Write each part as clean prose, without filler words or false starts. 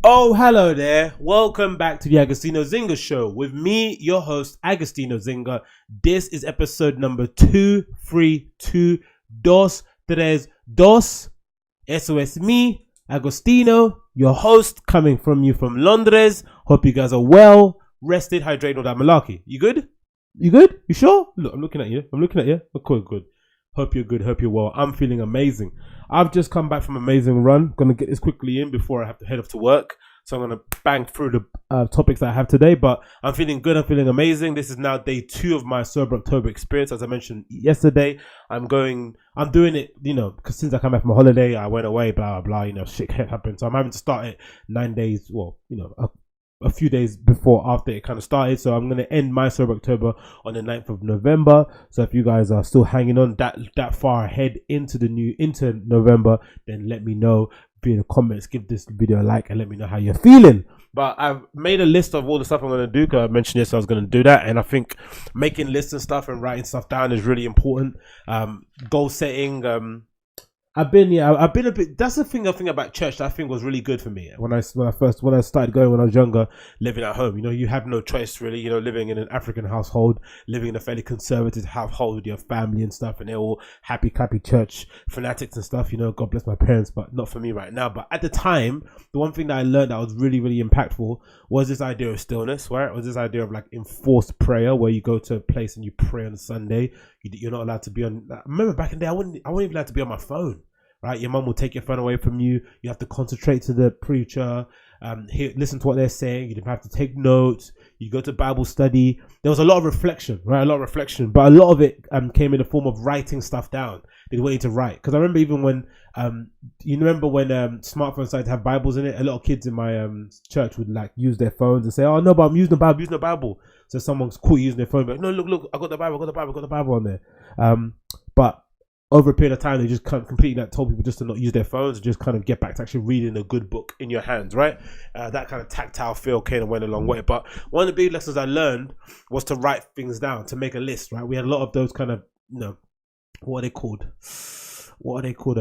Oh, hello there. Welcome back to the Agostinho Zinga show with me, your host, Agostinho Zinga. This is episode number 232. Dos, tres, dos. Eso es me, Agostinho, your host, coming from you from Londres. Hope you guys are well, rested, hydrated, all that malarkey. You good? You good? You sure? Look, I'm looking at you. Okay, good. Hope you're good. Hope you're well. I'm feeling amazing. I've just come back from an amazing run. Gonna get this quickly in before I have to head off to work. So I'm gonna bang through the topics that I have today. But I'm feeling good. I'm feeling amazing. This is now day 2 of my Sober October experience. As I mentioned yesterday, I'm doing it. Because since I came back from a holiday, I went away. Blah blah blah. Shit happened. So I'm having to start it 9 days. Well, a few days after it kind of started. So I'm going to end my Sober October on the 9th of November. So if you guys are still hanging on that far ahead into November, then let me know via the comments. Give this video a like and let me know how you're feeling. But I've made a list of all the stuff I'm going to do, because I mentioned this, I was going to do that. And I think making lists and stuff and writing stuff down is really important. Goal setting, I've been a bit. That's the thing I think about church that I think was really good for me when I started going when I was younger, living at home. You have no choice really. Living in an African household, living in a fairly conservative household with your family and stuff, and they're all happy, clappy church fanatics and stuff. God bless my parents, but not for me right now. But at the time, the one thing that I learned that was really, really impactful was this idea of stillness, right? It was this idea of like enforced prayer, where you go to a place and you pray on a Sunday. You're not allowed to be on. I remember back in the day, I wasn't even allowed to be on my phone. Right, your mum will take your phone away from you. You have to concentrate to the preacher, listen to what they're saying. You don't have to take notes. You go to Bible study. There was a lot of reflection, right? But a lot of it came in the form of writing stuff down. They want you to write. Because I remember even when, smartphones started to have Bibles in it, a lot of kids in my church would like use their phones and say, "Oh no, but I'm using the Bible." So someone's caught using their phone, but no, look, I got the Bible on there. But over a period of time, they just kind of completely told people just to not use their phones, and just kind of get back to actually reading a good book in your hands, right? That kind of tactile feel kind of went a long way. But one of the big lessons I learned was to write things down, to make a list, right? We had a lot of those kind of, what are they called?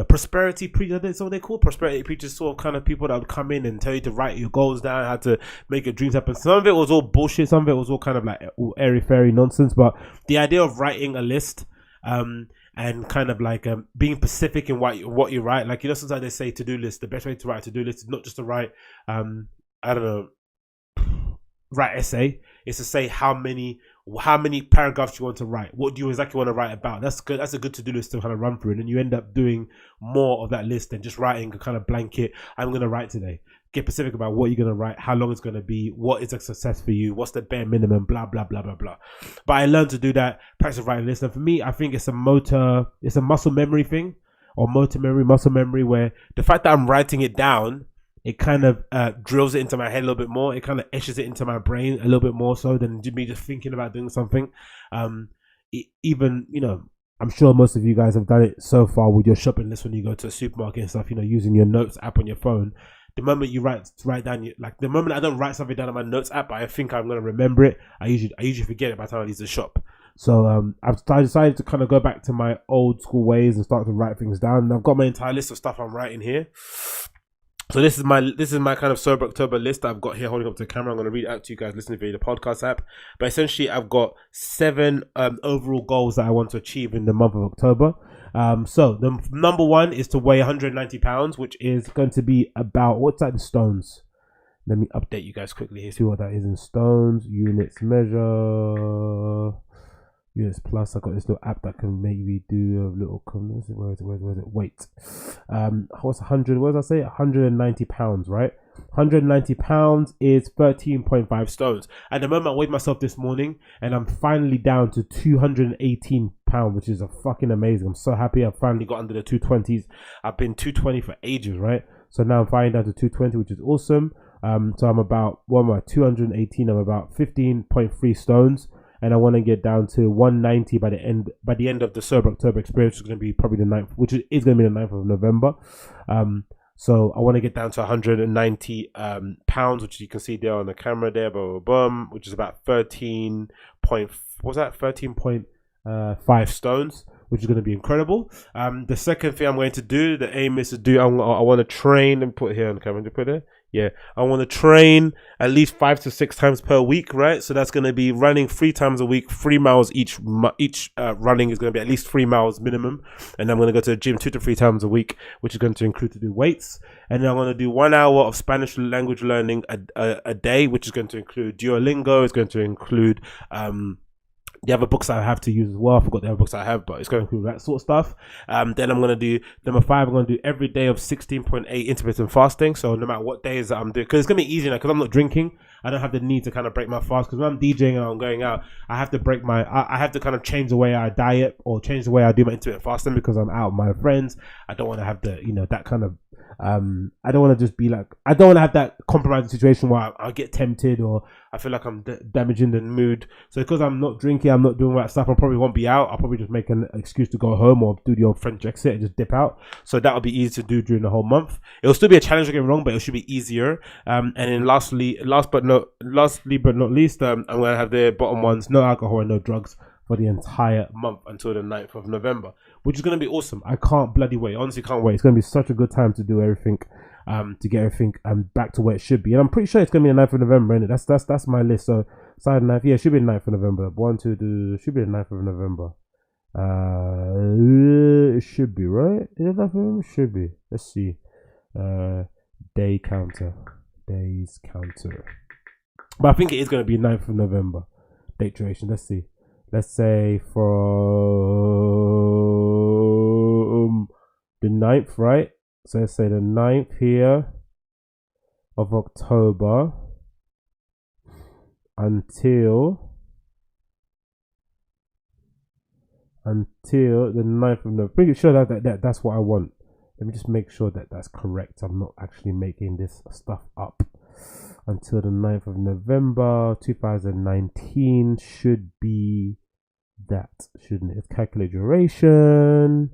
Prosperity preachers. That's what they call prosperity preachers, sort of kind of people that would come in and tell you to write your goals down, how to make your dreams happen. Some of it was all bullshit. Some of it was all kind of like airy-fairy nonsense. But the idea of writing a list, and kind of like being specific in what you write. Like, sometimes they say to-do list. The best way to write a to-do list is not just to write, write essay. It's to say how many paragraphs you want to write. What do you exactly want to write about? That's good. That's a good to-do list to kind of run through. And then you end up doing more of that list than just writing a kind of blanket. I'm going to write today. Get specific about what you're going to write, how long it's going to be, what is a success for you, what's the bare minimum, blah, blah, blah, blah, blah. But I learned to do that, practice writing lists. And for me, I think it's a muscle memory thing, or muscle memory, where the fact that I'm writing it down, it kind of drills it into my head a little bit more. It kind of etches it into my brain a little bit more so than me just thinking about doing something. I'm sure most of you guys have done it so far with your shopping list when you go to a supermarket and stuff, using your notes app on your phone. The moment you write down, the moment I don't write something down on my notes app, I think I'm going to remember it. I usually forget it by the time I leave the shop. So I've decided to kind of go back to my old school ways and start to write things down. And I've got my entire list of stuff I'm writing here. So this is my kind of Sober October list that I've got here, holding up to the camera. I'm going to read it out to you guys listening via the podcast app. But essentially, I've got 7 overall goals that I want to achieve in the month of October. So the number 1 is to weigh 190 pounds, which is going to be about, what's that in stones? Let me update you guys quickly here, see what that is in stones. Units measure, units plus. I got this little app that can maybe do a little, where is it? Weight. What's 100? What did I say? 190 pounds, right? 190 pounds is 13.5 stones. At the moment, I weighed myself this morning and I'm finally down to 218 pounds, which is fucking amazing. I'm so happy I've finally got under the 220s. I've been 220 for ages, right? So now I'm finally down to 220, which is awesome. So I'm about, 218, I'm about 15.3 stones. And I want to get down to 190 by the end of the Sober October experience, which is going to be probably the 9th, which is going to be the 9th of November. So I want to get down to 190 pounds, which you can see there on the camera there, which is about 13.5 stones, which is going to be incredible. The second thing I'm going to do, the aim is to do, I want to train, and put it here on the camera, to put it. Yeah, I want to train at least 5 to 6 times per week, right? So that's going to be running 3 times a week, 3 miles each. Each running is going to be at least 3 miles minimum, and I'm going to go to the gym 2 to 3 times a week, which is going to include to do weights. And then I'm going to do 1 hour of Spanish language learning a day, which is going to include Duolingo. It's going to include the other books I have to use as well. I forgot the other books I have, but it's going to include that sort of stuff. Then I'm going to do number 5. I'm going to do every day of 16.8 intermittent fasting. So no matter what days that I'm doing, because it's going to be easy now because I'm not drinking. I don't have the need to kind of break my fast, because when I'm DJing and I'm going out, I have to break I have to kind of change the way I diet or change the way I do my intermittent fasting because I'm out with my friends. I don't want to have the, that kind of I don't want to just be like, I don't want to have that compromising situation where I get tempted or I feel like I'm damaging the mood. So because I'm not drinking, I'm not doing that stuff, I probably won't be out. I'll probably just make an excuse to go home or do the old French exit and just dip out. So that'll be easy to do during the whole month. It'll still be a challenge, don't get me wrong, but it should be easier. And then lastly but not least, I'm going to have the bottom ones, no alcohol and no drugs for the entire month until the 9th of November, which is going to be awesome. I can't bloody wait. Honestly, can't wait. It's going to be such a good time to do everything, to get everything back to where it should be. And I'm pretty sure it's going to be the 9th of November, isn't it? That's my list. So, side 9th. Yeah, it should be the 9th of November. 1, 2, 3, should be the 9th of November. It should be, right? Is it 9th of November? Should be. Let's see. Day counter. Days counter. But I think it is going to be 9th of November. Date duration. Let's see. Let's say from the 9th, right? So let's say the 9th here of October until the 9th of November. Pretty sure that's what I want. Let me just make sure that that's correct. I'm not actually making this stuff up. Until the 9th of November 2019 should be that, shouldn't it? Let's calculate duration.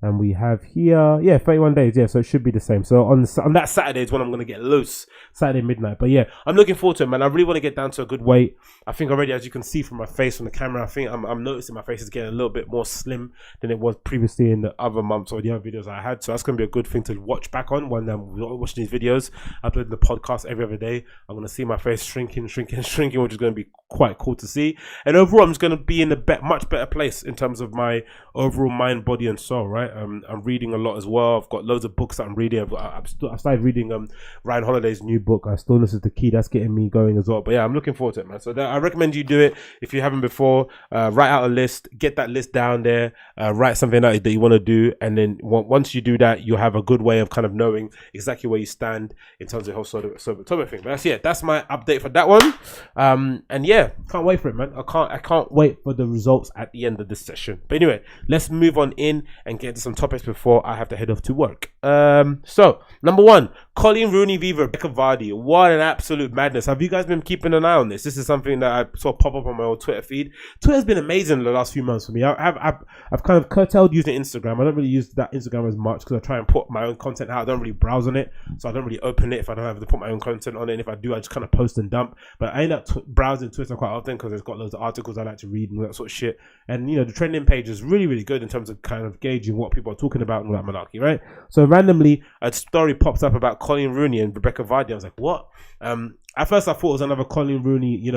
And we have here, 31 days. Yeah, so it should be the same. So on that Saturday is when I'm going to get loose. Saturday midnight. But yeah, I'm looking forward to it, man. I really want to get down to a good weight. I think already, as you can see from my face on the camera, I think I'm noticing my face is getting a little bit more slim than it was previously in the other months or the other videos I had. So that's going to be a good thing to watch back on when I'm watching these videos. Uploading the podcast every other day. I'm going to see my face shrinking, which is going to be quite cool to see. And overall, I'm just going to be in a much better place in terms of my overall mind, body, and soul, right? I'm reading a lot as well. I've got loads of books that I'm reading. I've started reading Ryan Holiday's new book, Stillness is the Key. That's getting me going as well. But yeah, I'm looking forward to it, man. So I recommend you do it if you haven't before. Write out a list, get that list down there, write something out that you want to do, and then once you do that, you have a good way of kind of knowing exactly where you stand in terms of the whole sort of thing. But that's my update for that one. And yeah, can't wait for it, man. I can't wait for the results at the end of this session. But anyway, let's move on in and get into some topics before I have to head off to work. So number 1, Coolen Rooney v Rebekah Vardy. What an absolute madness. Have you guys been keeping an eye on this? This is something that I saw pop up on my old Twitter feed. Twitter's been amazing in the last few months for me. I've kind of curtailed using Instagram. I don't really use that Instagram as much because I try and put my own content out. I don't really browse on it, so I don't really open it if I don't have to put my own content on it. And if I do, I just kind of post and dump. But I end up browsing Twitter quite often because it's got loads of articles I like to read and that sort of shit. And the trending page is really, really good in terms of kind of gauging what people are talking about and all that malarkey, right? So randomly, a story pops up about Coolen Rooney and Rebekah Vardy. I was like, what? At first I thought it was another Coolen Rooney,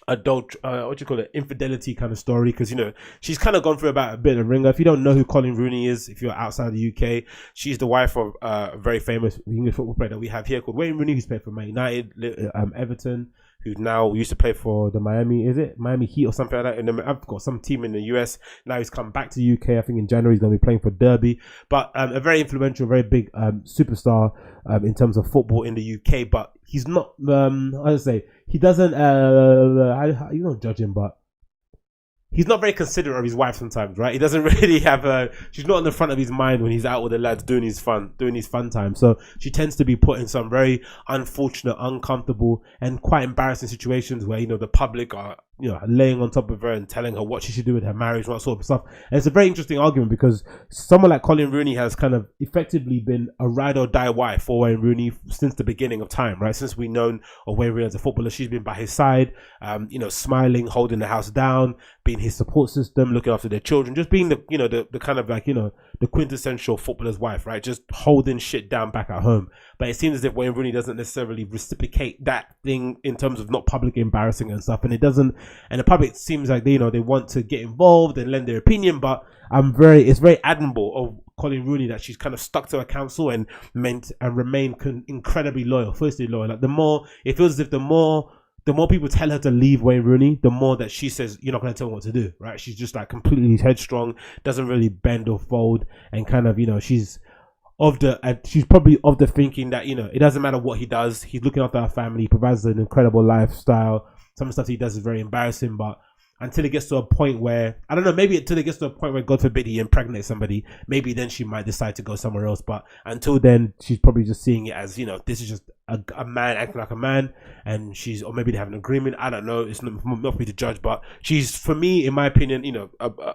adult, infidelity kind of story, because she's kind of gone through about a bit of a ringer. If you don't know who Coolen Rooney is, if you're outside the UK, she's the wife of a very famous English football player that we have here called Wayne Rooney, who's played for Man United, Everton, who now used to play for the Miami Heat or something like that. I've got some team in the US. Now he's come back to the UK. I think in January he's going to be playing for Derby. But a very influential, very big superstar in terms of football in the UK. But he's not, he doesn't, you don't judge him, but he's not very considerate of his wife sometimes, right? He doesn't really have she's not in the front of his mind when he's out with the lads doing his fun time. So she tends to be put in some very unfortunate, uncomfortable, and quite embarrassing situations where, the public are laying on top of her and telling her what she should do with her marriage and that sort of stuff. And it's a very interesting argument because someone like Coolen Rooney has kind of effectively been a ride or die wife for Wayne Rooney since the beginning of time, right? Since we've known of Wayne Rooney as a footballer, she's been by his side, smiling, holding the house down, being his support system, looking after their children, just being the kind of the quintessential footballer's wife, right? Just holding shit down back at home. But it seems as if Wayne Rooney doesn't necessarily reciprocate that thing in terms of not publicly embarrassing and stuff. And it doesn't, and the public seems like they want to get involved and lend their opinion. But it's very admirable of Coolen Rooney that she's kind of stuck to her counsel and remained incredibly loyal, firstly loyal. Like it feels as if the more people tell her to leave Wayne Rooney, the more that she says, you're not going to tell me what to do, right? She's just like completely headstrong, doesn't really bend or fold, and kind of, she's probably of the thinking that, it doesn't matter what he does, he's looking after our family, he provides an incredible lifestyle. Some of the stuff he does is very embarrassing, but until it gets to a point where, I don't know, maybe until it gets to a point where, God forbid, he impregnates somebody, maybe then she might decide to go somewhere else. But until then, she's probably just seeing it as, this is just a man acting like a man, and or maybe they have an agreement. I don't know. It's not for me to judge, but she's, for me, in my opinion,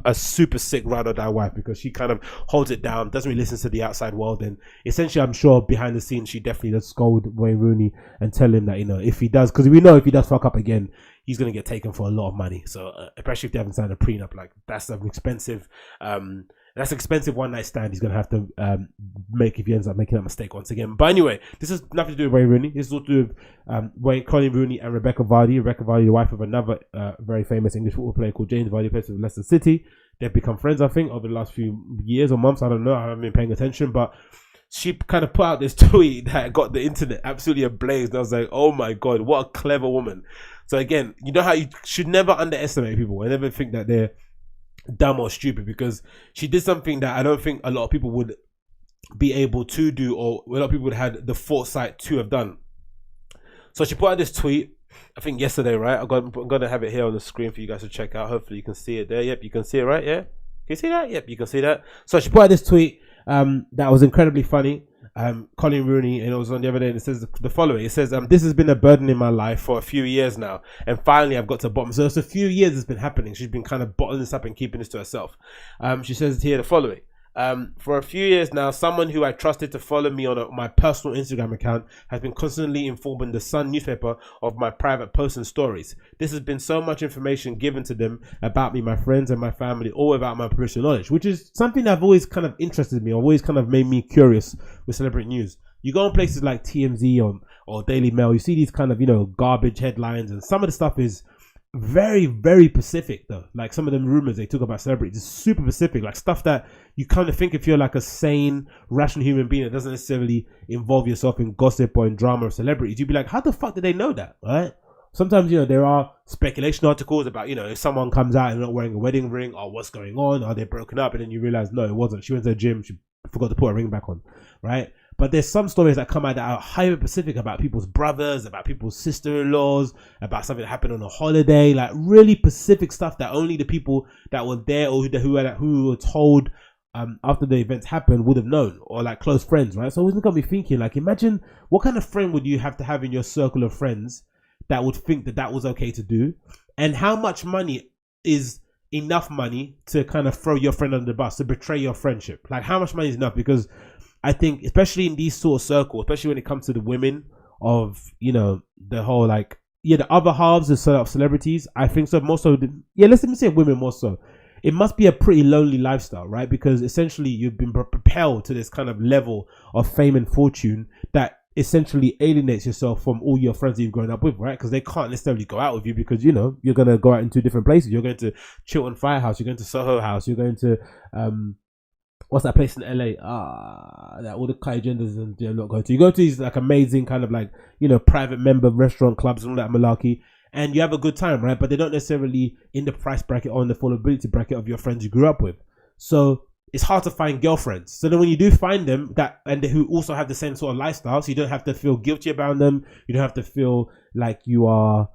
a super sick ride or die wife, because she kind of holds it down, doesn't really listen to the outside world, and essentially, I'm sure behind the scenes, she definitely does scold Wayne Rooney and tell him that, if he does, because we know if he does fuck up again, he's going to get taken for a lot of money. So especially if they haven't signed a prenup, like that's an expensive one night stand he's going to have to make if he ends up making that mistake once again. But anyway, this has nothing to do with Wayne Rooney. This is all to do with Coolen Rooney and Rebekah Vardy. Rebekah Vardy, the wife of another very famous English football player called James Vardy, plays for Leicester City. They've become friends, I think, over the last few years or months. I don't know. I haven't been paying attention, but she kind of put out this tweet that got the internet absolutely ablaze. And I was like, oh my God, what a clever woman. So again, you know how you should never underestimate people. I never think that they're dumb or stupid, because she did something that I don't think a lot of people would be able to do, or a lot of people would have had the foresight to have done. So she put out this tweet, I think yesterday, right? I'm going to have it here on the screen for you guys to check out. Hopefully you can see it there. Yep, you can see it, right? Yeah? Can you see that? Yep, you can see that. So she put out this tweet that was incredibly funny. Coolen Rooney, and it was on the other day, and it says the following. It says, this has been a burden in my life for a few years now, and finally I've got to the bottom. So it's a few years it's been happening. She's been kind of bottling this up and keeping this to herself. She says here the following. For a few years now, someone who I trusted to follow me on my personal Instagram account has been constantly informing the Sun newspaper of my private posts and stories. This has been so much information given to them about me, my friends, and my family, all without my personal knowledge, which is something that I've always kind of interested me, always kind of made me curious with celebrity news. You go on places like TMZ or Daily Mail, you see these kind of, garbage headlines, and some of the stuff is very, very specific though. Like some of them rumors they talk about celebrities is super specific, like stuff that you kind of think, if you're like a sane, rational human being that doesn't necessarily involve yourself in gossip or in drama of celebrities, you'd be like, how the fuck did they know that, right? Sometimes, there are speculation articles about, if someone comes out and not wearing a wedding ring, or what's going on, are they broken up? And then you realize, no, it wasn't. She went to the gym, she forgot to put a ring back on, right? But there's some stories that come out that are hyper specific about people's brothers, about people's sister-in-laws, about something that happened on a holiday, like really specific stuff that only the people that were there or who were told after the events happened would have known, or like close friends, right? So it's got me thinking, like, imagine what kind of friend would you have to have in your circle of friends that would think that was okay to do, and how much money is enough money to kind of throw your friend under the bus, to betray your friendship? Like, how much money is enough? Because I think, especially in these sort of circles, especially when it comes to the women of, the whole, like, the other halves of celebrities, I think so, more so, let me say women more so. It must be a pretty lonely lifestyle, right? Because essentially you've been propelled to this kind of level of fame and fortune that essentially alienates yourself from all your friends that you've grown up with, right? Because they can't necessarily go out with you, because, you're going to go out into different places. You're going to Chiltern Firehouse, you're going to Soho House, you're going to, what's that place in LA? That all the Kai genders and not go to. You go to these like amazing kind of like, private member restaurant clubs and all that malarkey, and you have a good time, right? But they don't necessarily in the price bracket or in the affordability bracket of your friends you grew up with. So it's hard to find girlfriends. So then when you do find them who also have the same sort of lifestyle, so you don't have to feel guilty about them. You don't have to feel like you are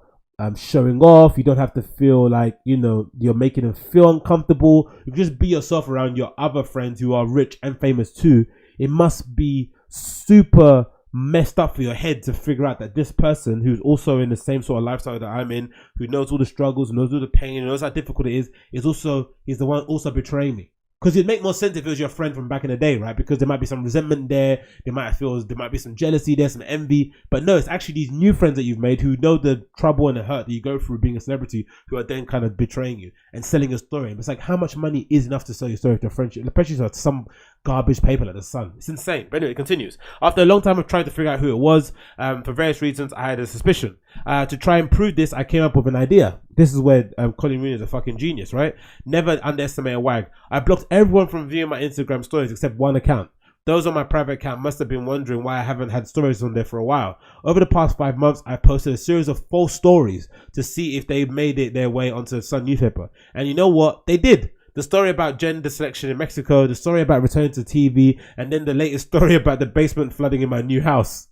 showing off. You don't have to feel like, you're making them feel uncomfortable. You can just be yourself around your other friends who are rich and famous too. It must be super messed up for your head to figure out that this person who's also in the same sort of lifestyle that I'm in, who knows all the struggles, knows all the pain, knows how difficult it is the one also betraying me. Because it'd make more sense if it was your friend from back in the day, right? Because there might be some resentment there. There might be some jealousy there, some envy. But no, it's actually these new friends that you've made who know the trouble and the hurt that you go through being a celebrity, who are then kind of betraying you and selling your story. And it's like, how much money is enough to sell your story to a friendship, especially to some garbage paper like The Sun? It's insane. But anyway, it continues. After a long time of trying to figure out who it was, for various reasons, I had a suspicion. To try and prove this, I came up with an idea. This is where Coolen Rooney is a fucking genius, right? Never underestimate a wag. I blocked everyone from viewing my Instagram stories except one account. Those on my private account must have been wondering why I haven't had stories on there for a while. Over the past 5 months, I posted a series of false stories to see if they made it their way onto the Sun newspaper. And you know what? They did. The story about gender selection in Mexico, the story about returning to TV, and then the latest story about the basement flooding in my new house.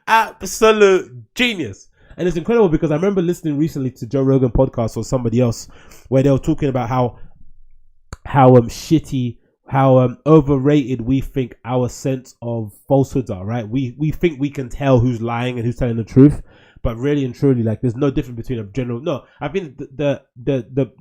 Absolute genius. And it's incredible because I remember listening recently to Joe Rogan podcast or somebody else where they were talking about how shitty, how overrated we think our sense of falsehoods are, right? We think we can tell who's lying and who's telling the truth, but really and truly, like, there's no difference between a general. No, I think the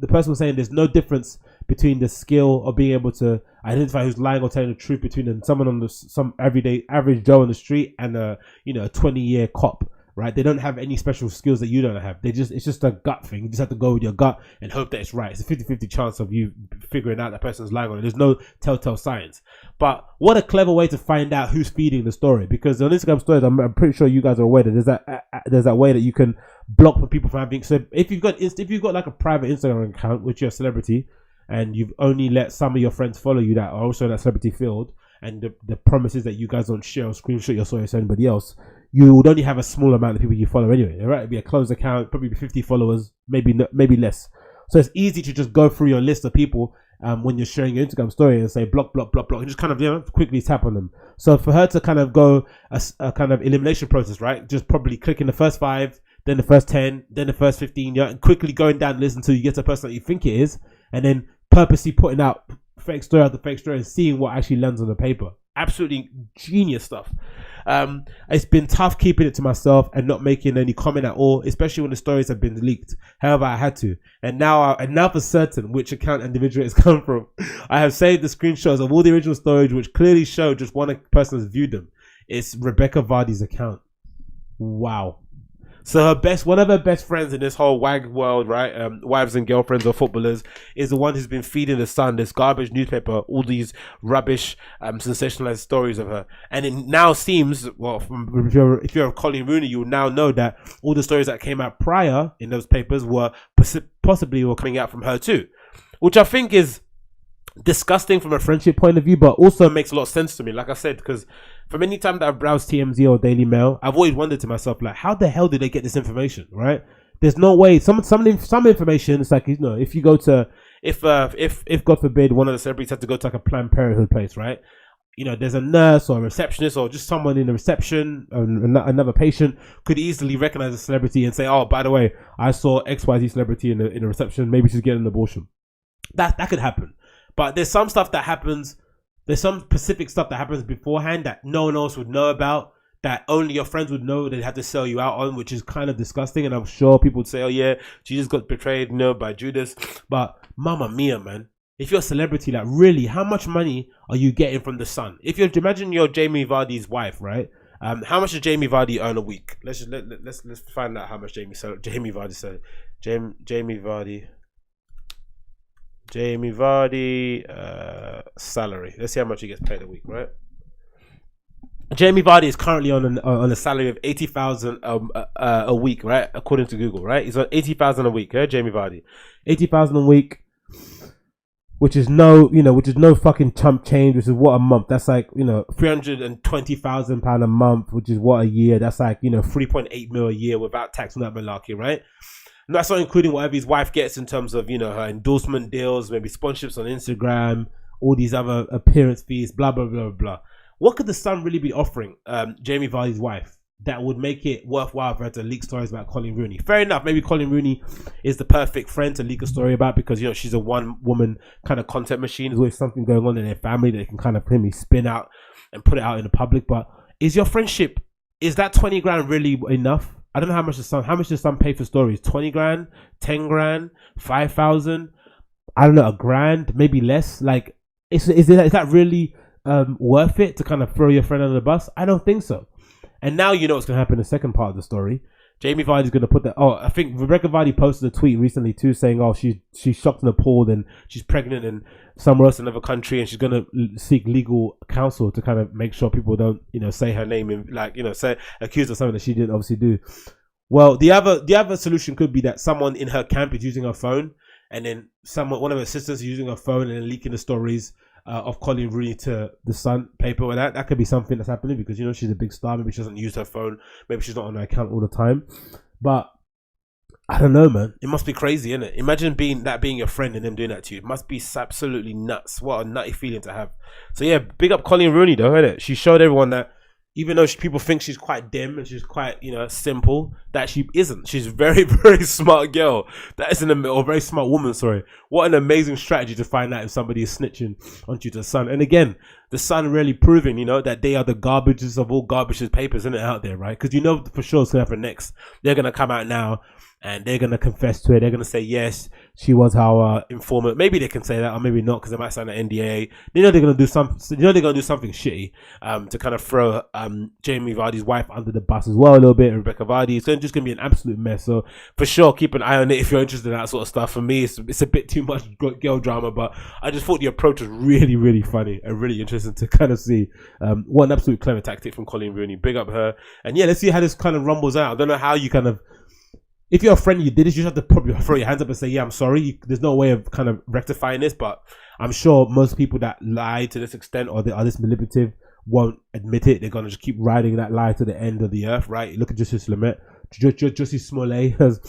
person was saying there's no difference between the skill of being able to identify who's lying or telling the truth between someone on some everyday average Joe on the street and a 20-year cop. Right? They don't have any special skills that you don't have. It's just a gut thing. You just have to go with your gut and hope that it's right. It's a 50-50 chance of you figuring out that person's lying on it. There's no telltale signs. But what a clever way to find out who's feeding the story. Because on Instagram stories, I'm pretty sure you guys are aware that there's that way that you can block people from having. So if you've got like a private Instagram account, which you're a celebrity, and you've only let some of your friends follow you that are also in that celebrity field, and the promise is that you guys don't share or screenshot your stories to anybody else, you would only have a small amount of people you follow anyway, right? It'd be a closed account, probably 50 followers, maybe less. So it's easy to just go through your list of people when you're sharing your Instagram story and say block, and just kind of quickly tap on them. So for her to kind of go a kind of elimination process, right? Just probably clicking the first 5, then the first 10, then the first 15, and quickly going down the list until you get to a person that you think it is, and then purposely putting out fake story after fake story and seeing what actually lands on the paper. Absolutely genius stuff. It's been tough keeping it to myself and not making any comment at all, especially when the stories have been leaked. However, I had to, and now for certain which account individual it's come from. I have saved the screenshots of all the original stories, which clearly show just one person has viewed them. It's Rebekah Vardy's account. Wow. So one of her best friends in this whole wag world, right? Wives and girlfriends or footballers, is the one who's been feeding the Sun, this garbage newspaper, all these rubbish, sensationalized stories of her. And it now seems, well, if you're a Coolen Rooney, you will now know that all the stories that came out prior in those papers were possibly coming out from her too, which I think is disgusting from a friendship point of view, but also makes a lot of sense to me. Like I said, because from any time that I've browsed TMZ or Daily Mail, I've always wondered to myself, like, how the hell did they get this information, right? There's no way. Some information, it's like, if you go to, if God forbid one of the celebrities had to go to like a Planned Parenthood place, right? There's a nurse or a receptionist or just someone in the reception, another patient could easily recognize a celebrity and say, oh, by the way, I saw XYZ celebrity in the reception. Maybe she's getting an abortion. That could happen. But there's some stuff that happens. There's some specific stuff that happens beforehand that no one else would know about, that only your friends would know. They'd have to sell you out on, which is kind of disgusting. And I'm sure people would say, oh yeah, Jesus got betrayed, by Judas. But mamma mia, man. If you're a celebrity, like, really, how much money are you getting from the Sun? Imagine you're Jamie Vardy's wife, right? How much does Jamie Vardy earn a week? Let's find out how much Jamie Vardy said. Jamie Vardy salary. Let's see how much he gets paid a week, right? Jamie Vardy is currently on a salary of 80,000 a week, right? According to Google, right? He's on 80,000 a week, Jamie Vardy, 80,000 a week, which is no fucking chump change. Which is what a month. That's like £320,000 a month, which is what a year. That's like 3.8 mil a year without tax and that malarkey, right? And that's not including whatever his wife gets in terms of, her endorsement deals, maybe sponsorships on Instagram, all these other appearance fees, blah, blah, blah, blah. What could the Sun really be offering Jamie Vardy's wife that would make it worthwhile for her to leak stories about Coolen Rooney? Fair enough, maybe Coolen Rooney is the perfect friend to leak a story about because, she's a one-woman kind of content machine. There's always something going on in their family that they can kind of spin out and put it out in the public. But is your friendship, is that 20 grand really enough? I don't know how much does some pay for stories? 20 grand, 10 grand, 5,000. I don't know, a grand, maybe less. Like, is that really worth it to kind of throw your friend under the bus? I don't think so. And now you know what's going to happen in the second part of the story. Jamie Vardy's going to put that. Oh, I think Rebekah Vardy posted a tweet recently too, saying, "Oh, she's shocked and appalled, and she's pregnant in somewhere else, in another country, and she's going to seek legal counsel to kind of make sure people don't, say her name in, say accuse of something that she didn't obviously do." Well, the other solution could be that someone in her camp is using her phone, and then one of her sisters is using her phone and then leaking the stories of Coolen Rooney to the Sun paper. Or that could be something that's happening because she's a big star. Maybe she doesn't use her phone. Maybe she's not on her account all the time. But I don't know, man. It must be crazy, isn't it? Imagine being your friend and them doing that to you. It must be absolutely nuts. What a nutty feeling to have. So yeah, big up Coolen Rooney though, isn't it? She showed everyone that even though people think she's quite dim and she's quite, simple, that she isn't. She's a very, very smart girl. That is or very smart woman, sorry. What an amazing strategy to find out if somebody is snitching onto the Sun. And again, the Sun really proving, that they are the garbages of all garbages papers, isn't it, out there, right? Because for sure it's going to happen next. They're going to come out now and they're going to confess to it. They're going to say, yes, she was our informant. Maybe they can say that, or maybe not, because they might sign an NDA. They're going to do something. They're going to do something shitty to kind of throw Jamie Vardy's wife under the bus as well a little bit. Rebekah Vardy. It's just going to be an absolute mess. So for sure, keep an eye on it if you're interested in that sort of stuff. For me, it's a bit too much girl drama, but I just thought the approach was really, really funny and really interesting to kind of see. What an absolute clever tactic from Coolen Rooney. Big up her. And yeah, let's see how this kind of rumbles out. I don't know how you kind of. If you're a friend, you did this, you just have to probably throw your hands up and say, yeah, I'm sorry. There's no way of kind of rectifying this, but I'm sure most people that lie to this extent or they are this manipulative won't admit it. They're going to just keep riding that lie to the end of the earth, right? Look at Justice Smollett, as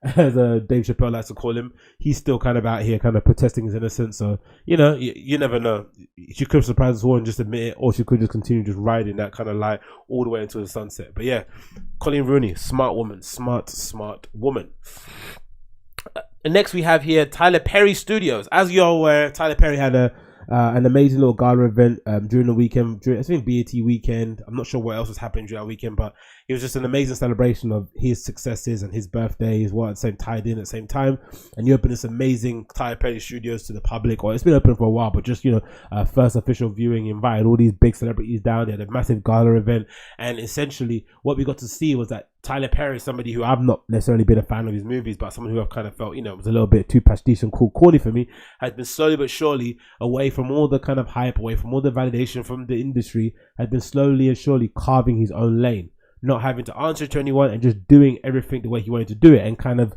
Dave Chappelle likes to call him. He's still kind of out here kind of protesting his innocence. So, you never know. She could surprise us all and just admit it, or she could just continue just riding that kind of lie all the way into the sunset. But yeah, Coolen Rooney, smart woman. And next we have here Tyler Perry Studios. As you're aware, Tyler Perry had an amazing little gala event during the weekend. I think BET weekend. I'm not sure what else was happening during that weekend, but it was just an amazing celebration of his successes and his birthday as well at the same tied in at the same time. And you open this amazing Tyler Perry Studios to the public, or it's been open for a while, but just first official viewing, invited all these big celebrities down. They had a massive gala event, and essentially what we got to see was that Tyler Perry is somebody who I've not necessarily been a fan of his movies, but someone who I've kind of felt, was a little bit too pastiche and corny for me, has been slowly but surely away from all the kind of hype, away from all the validation from the industry, has been slowly and surely carving his own lane, not having to answer to anyone and just doing everything the way he wanted to do it, and kind of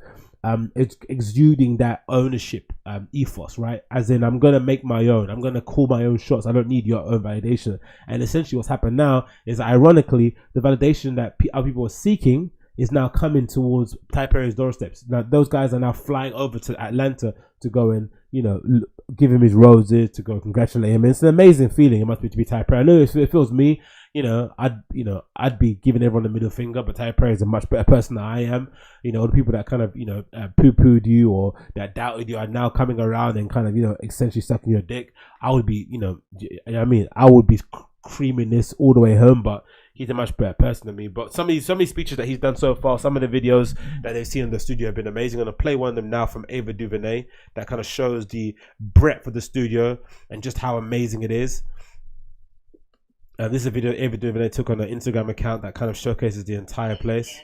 it's exuding that ownership ethos, right? As in, I'm going to make my own. I'm going to call my own shots. I don't need your own validation. And essentially what's happened now is, ironically, the validation that other people are seeking is now coming towards Tyler Perry's doorsteps. Now, those guys are now flying over to Atlanta to go and, give him his roses, to go congratulate him. And it's an amazing feeling. It must be to be Tyler Perry. I know if it feels me, I'd be giving everyone the middle finger, but Tyler Perry is a much better person than I am. The people that kind of, poo-pooed you or that doubted you are now coming around and kind of, essentially sucking your dick. I would be, I would be creaming this all the way home, but he's a much better person than me. But some of these speeches that he's done so far, some of the videos that they've seen in the studio have been amazing. I'm going to play one of them now from Ava DuVernay that kind of shows the breadth of the studio and just how amazing it is. This is a video Ava DuVernay took on her Instagram account that kind of showcases the entire place.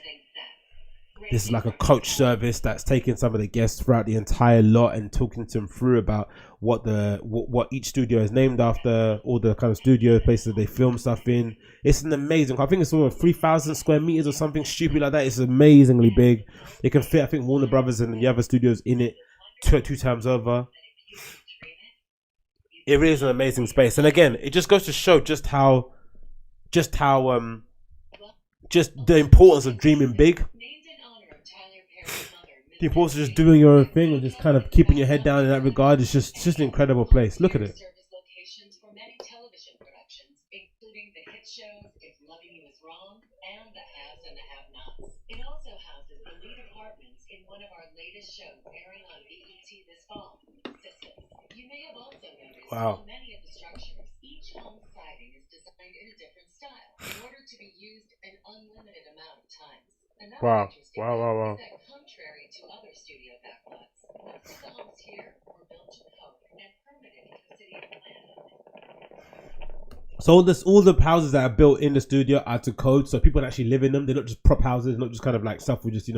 This is like a coach service that's taking some of the guests throughout the entire lot and talking to them through about what each studio is named after, all the kind of studio places that they film stuff in. It's an amazing, I think it's over 3,000 square meters or something stupid like that. It's amazingly big. It can fit, I think, Warner Brothers and the other studios in it two times over. It really is an amazing space. And again, it just goes to show just the importance of dreaming big. The importance of just doing your own thing and just kind of keeping your head down in that regard. It's just an incredible place. Look at it. Wow. be used an unlimited amount of times. Another Wow. interesting Wow, wow, wow. thing is that contrary to other studio backlots, most of the homes here were built to code and permitted with the city of Atlanta. So all the houses that are built in the studio are to code, so people can actually live in them. They're not just prop houses, not just kind of like stuff with just,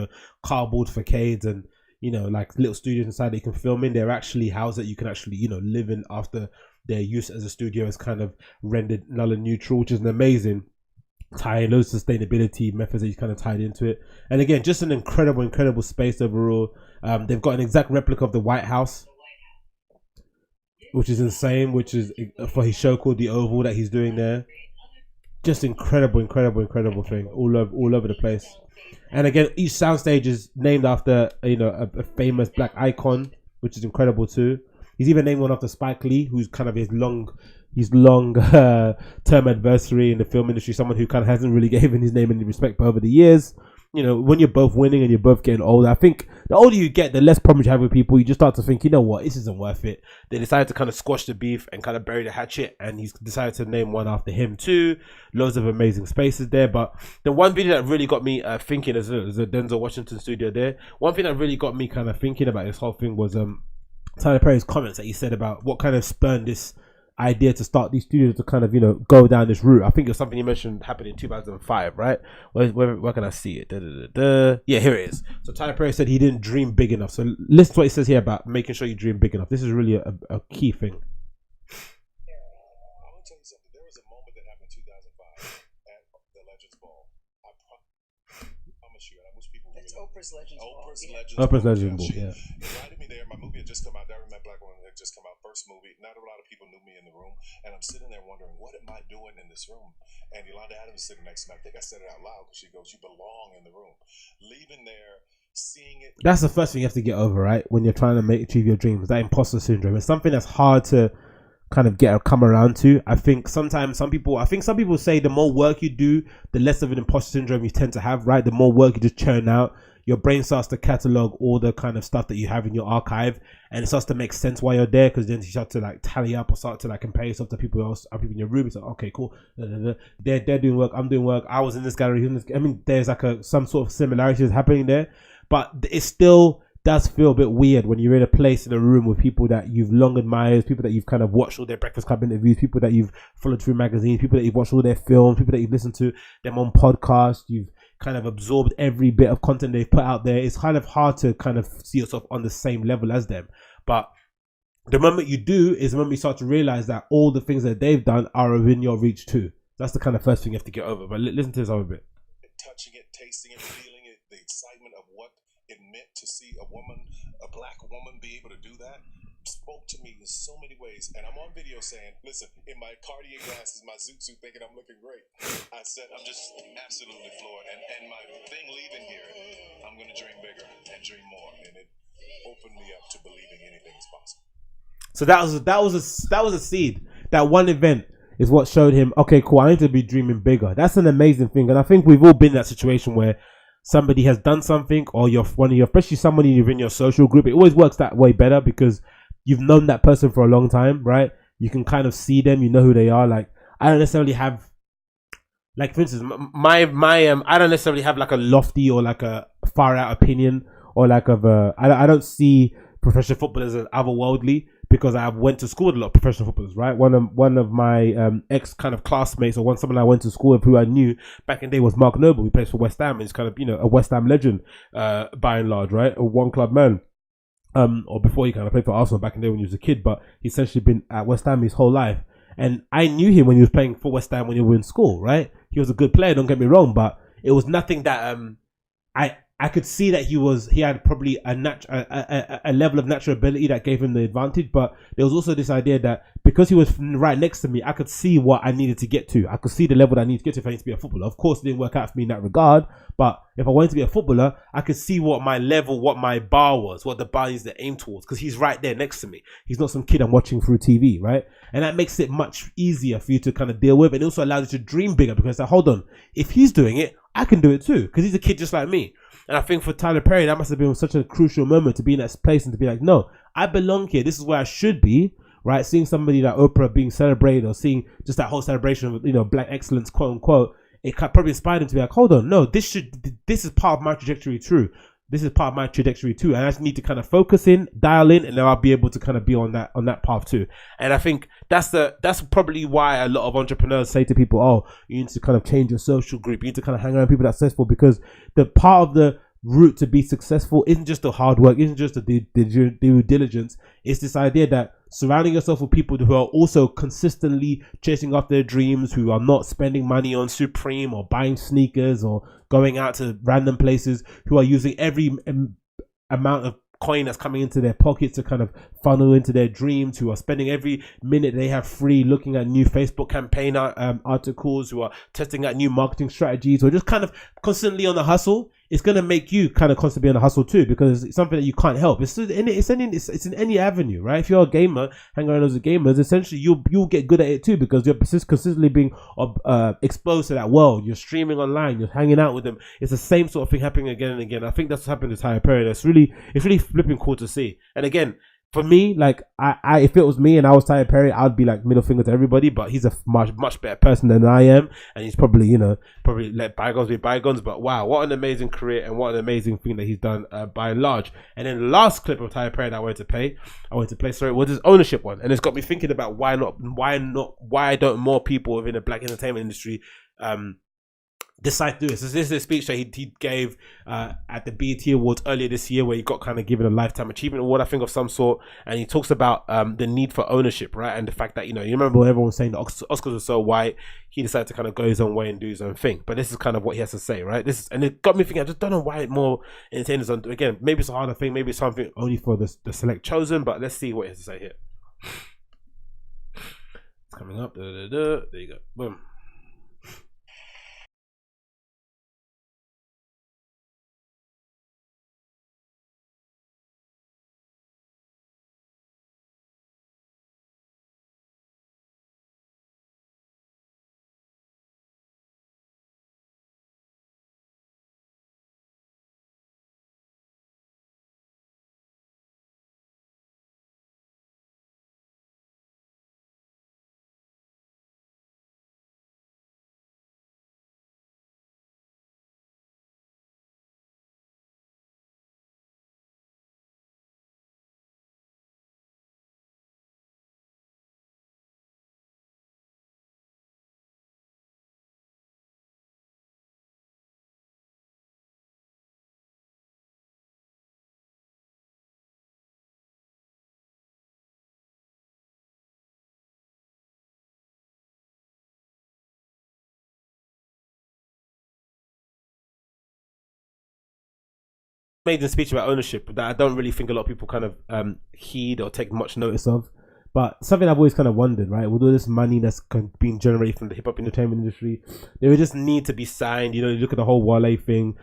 cardboard facades and, like little studios inside that you can film in. They're actually houses that you can actually, live in after their use as a studio is kind of rendered null and neutral, which is an amazing tie, loads of sustainability methods that he's kind of tied into it. And again, just an incredible space overall. They've got an exact replica of the White House, which is insane, which is for his show called The Oval that he's doing there. Just incredible thing all over the place. And again, each soundstage is named after a famous black icon, which is incredible too. He's even named one after Spike Lee, who's kind of his long term adversary in the film industry, someone who kind of hasn't really given his name any respect over the years. When you're both winning and you're both getting older, I think the older you get, the less problems you have with people. You just start to think, you know what, this isn't worth it. They decided to kind of squash the beef and kind of bury the hatchet, and he's decided to name one after him too. Loads of amazing spaces there. But the one video that really got me thinking as a Denzel Washington studio there, one thing that really got me kind of thinking about this whole thing was Tyler Perry's comments that he said about what kind of spurned this idea to start these studios to kind of go down this route. I think it's something you mentioned happened in 2005, right? Where can I see it? Yeah, here it is. So Tyler Perry said he didn't dream big enough. So listen to what he says here about making sure you dream big enough. This is really a key thing. I want to tell you something. There was a moment that happened in 2005 at the Legends Ball. I promise you, and I wish people would. That's Oprah's Legends Ball. Oprah's Legends Ball, yeah. Invited me there. My movie had just come out. Diary of a Mad Black Woman had just come out. First movie. Not a lot of people knew me in the room. And I'm sitting there wondering, what am I doing in this room? And Yolanda Adams is sitting next to me. I think I said it out loud because she goes, you belong in the room. Leaving there, seeing it. That's the first thing you have to get over, right? When you're trying to achieve your dreams. That imposter syndrome. It's something that's hard to kind of come around to. I think sometimes some people say the more work you do, the less of an imposter syndrome you tend to have, right? The more work you just churn out, your brain starts to catalog all the kind of stuff that you have in your archive, and it starts to make sense while you're there, because then you start to like tally up or start to like compare yourself to people else, people in your room. It's like, okay, cool, they're doing work, I'm doing work, I was in this gallery, I mean, there's like some sort of similarities happening there, but it still does feel a bit weird when you're in a place in a room with people that you've long admired, people that you've kind of watched all their Breakfast Club interviews, people that you've followed through magazines, people that you've watched all their films, people that you've listened to them on podcasts, you've kind of absorbed every bit of content they've put out there. It's kind of hard to kind of see yourself on the same level as them. But the moment you do is the moment you start to realize that all the things that they've done are within your reach too. That's the kind of first thing you have to get over. But listen to this other bit. Touching it, tasting it, feeling it, the excitement of what it meant to see a black woman be able to do that spoke to me in so many ways. And I'm on video saying, listen, in my Cartier glasses, my zoot suit, thinking I'm looking great. I said, I'm just absolutely floored. And my thing leaving here, I'm going to dream bigger and dream more. And it opened me up to believing anything is possible. So that was a seed. That one event is what showed him, okay, cool, I need to be dreaming bigger. That's an amazing thing. And I think we've all been in that situation where somebody has done something, or especially somebody you're in your social group. It always works that way better because you've known that person for a long time, right? You can kind of see them, you know who they are. Like, I don't necessarily have, like, for instance, I don't necessarily have like a lofty or like a far out opinion, or like I don't see professional footballers as otherworldly, because I went to school with a lot of professional footballers, right? One of my ex kind of classmates, or someone I went to school with who I knew back in the day, was Mark Noble, who plays for West Ham. He's kind of, a West Ham legend by and large, right? A one club man. Or before he kind of played for Arsenal back in the day when he was a kid, but he's essentially been at West Ham his whole life. And I knew him when he was playing for West Ham when he was in school, right? He was a good player, don't get me wrong, but it was nothing that I could see that he had probably a level of natural ability that gave him the advantage, but there was also this idea that because he was right next to me, I could see what I needed to get to. I could see the level that I need to get to if I need to be a footballer. Of course, it didn't work out for me in that regard, but if I wanted to be a footballer, I could see what my level, what my bar was, what the bar needs to aim towards, because he's right there next to me. He's not some kid I'm watching through TV, right? And that makes it much easier for you to kind of deal with, and it also allows you to dream bigger, because like, hold on, if he's doing it, I can do it too, because he's a kid just like me. And I think for Tyler Perry, that must have been such a crucial moment to be in that place and to be like, no, I belong here. This is where I should be, right? Seeing somebody like Oprah being celebrated, or seeing just that whole celebration of, black excellence, quote unquote, it probably inspired him to be like, hold on, no, this is part of my trajectory too. This is part of my trajectory too, and I just need to kind of focus in, dial in, and then I'll be able to kind of be on that path too. And I think that's probably why a lot of entrepreneurs say to people, "Oh, you need to kind of change your social group. You need to kind of hang around people that are successful," because the part of the route to be successful isn't just the hard work, isn't just the due diligence. It's this idea that surrounding yourself with people who are also consistently chasing after their dreams, who are not spending money on Supreme or buying sneakers or going out to random places, who are using every amount of coin that's coming into their pockets to kind of funnel into their dreams, who are spending every minute they have free looking at new Facebook campaign articles, who are testing out new marketing strategies, or just kind of constantly on the hustle. It's going to make you kind of constantly on the hustle too, because it's something that you can't help. It's in any avenue, right? If you're a gamer, hang around as a gamer, essentially you'll get good at it too, because you're consistently being exposed to that world. You're streaming online, you're hanging out with them. It's the same sort of thing happening again and again. I think that's what's happened this entire period. It's really flipping cool to see. And again, for me, like I if it was me and I was Tyler Perry, I'd be like middle finger to everybody. But he's a much better person than I am, and he's probably let bygones be bygones. But wow, what an amazing career and what an amazing thing that he's done by and large. And then the last clip of Tyler Perry that I wanted to play was his ownership one, and it's got me thinking about why don't more people within the black entertainment industry decide to do this. This is a speech that he gave at the BET Awards earlier this year, where he got kind of given a lifetime achievement award, I think, of some sort, and he talks about the need for ownership, right? And the fact that, you remember when everyone was saying the Oscars were so white, he decided to kind of go his own way and do his own thing. But this is kind of what he has to say, right? And it got me thinking, I just don't know why more entertainers don't. Again, maybe it's a harder thing, maybe it's something only for the select chosen, but let's see what he has to say here. It's coming up. There you go. Boom. Made a speech about ownership that I don't really think a lot of people kind of heed or take much notice of. But something I've always kind of wondered, right? With all this money that's being generated from the hip hop entertainment industry, they would just need to be signed. You look at the whole Wale thing,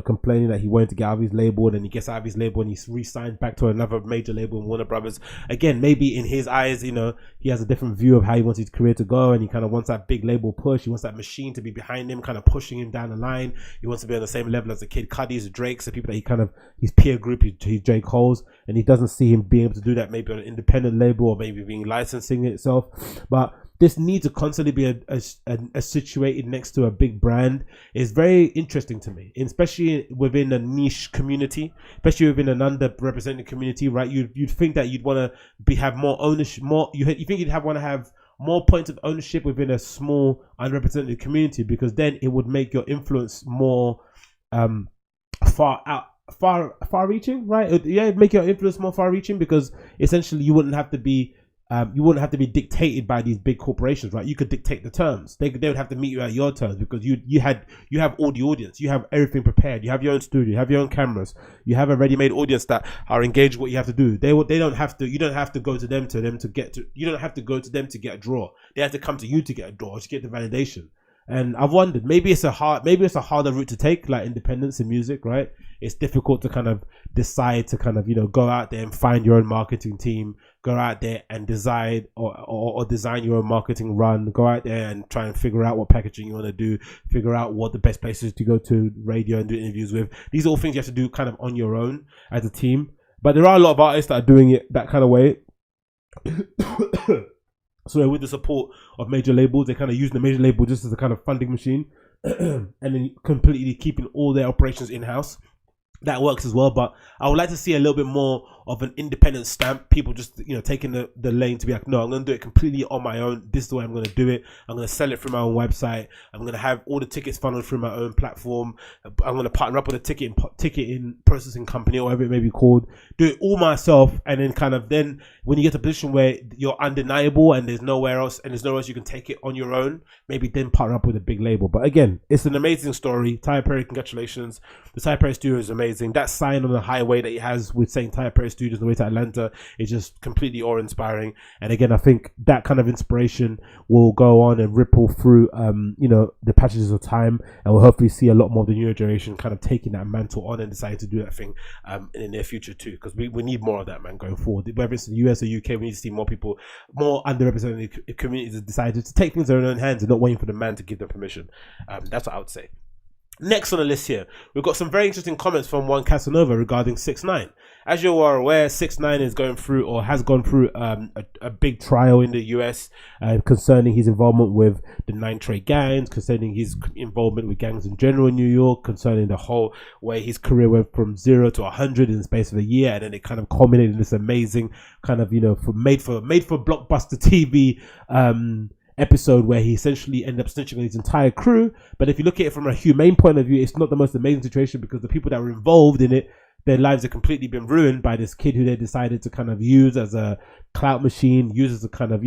complaining that he wanted to get out of his label, and then he gets out of his label and he's re-signed back to another major label in Warner Brothers. Again, maybe in his eyes, he has a different view of how he wants his career to go, and he kind of wants that big label push. He wants that machine to be behind him, kind of pushing him down the line. He wants to be on the same level as the Kid Cudis, the Drakes, the people that his peer group, his J. Cole's, and he doesn't see him being able to do that maybe on an independent label, or maybe being licensing it itself. But this need to constantly be a situated next to a big brand is very interesting to me, especially within a niche community, especially within an underrepresented community, right? You'd think that you'd want to have more ownership, you think you'd want to have more points of ownership within a small underrepresented community, because then it would make your influence more far reaching, right? Yeah, it'd make your influence more far reaching, because essentially you wouldn't have to be dictated by these big corporations, right? You could dictate the terms. They would have to meet you at your terms, because you have all the audience, you have everything prepared, you have your own studio, you have your own cameras, you have a ready-made audience that are engaged with what you have to do. You don't have to go to them to get a draw. They have to come to you to get a draw, to get the validation. And I've wondered, maybe it's a harder route to take, like independence in music, right? It's difficult to kind of decide to kind of, go out there and find your own marketing team, go out there and decide or design your own marketing run, go out there and try and figure out what packaging you want to do, figure out what the best places to go to radio and do interviews with. These are all things you have to do kind of on your own as a team. But there are a lot of artists that are doing it that kind of way. So with the support of major labels, they kind of use the major label just as a kind of funding machine and then completely keeping all their operations in-house. That works as well, but I would like to see a little bit more of an independent stamp. People just, taking the lane to be like, no, I'm going to do it completely on my own. This is the way I'm going to do it. I'm going to sell it through my own website. I'm going to have all the tickets funneled through my own platform. I'm going to partner up with a ticketing processing company or whatever it may be called. Do it all myself, and then when you get to a position where you're undeniable and there's nowhere else you can take it on your own, maybe then partner up with a big label. But again, it's an amazing story. Tyler Perry, congratulations. The Tyler Perry studio is amazing. That sign on the highway that he has with saying Tyler Perry Studios on the way to Atlanta is just completely awe-inspiring. And again, I think that kind of inspiration will go on and ripple through, the passages of time, and we'll hopefully see a lot more of the newer generation kind of taking that mantle on and deciding to do that thing in the near future too, because we need more of that, man, going forward. Whether it's in the US or UK, we need to see more people, more underrepresented communities that decided to take things in their own hands and not waiting for the man to give them permission. That's what I would say. Next on the list here, we've got some very interesting comments from one Casanova regarding 6ix9ine. As you are aware, 6ix9ine is going through, or has gone through, a big trial in the US concerning his involvement with the 9 Trey gangs, concerning his involvement with gangs in general in New York, concerning the whole way his career went from 0 to 100 in the space of a year, and then it kind of culminated in this amazing kind of, made for blockbuster TV episode where he essentially ended up snitching on his entire crew. But if you look at it from a humane point of view, it's not the most amazing situation, because the people that were involved in it, their lives have completely been ruined by this kid who they decided to kind of use as a clout machine, use as a kind of,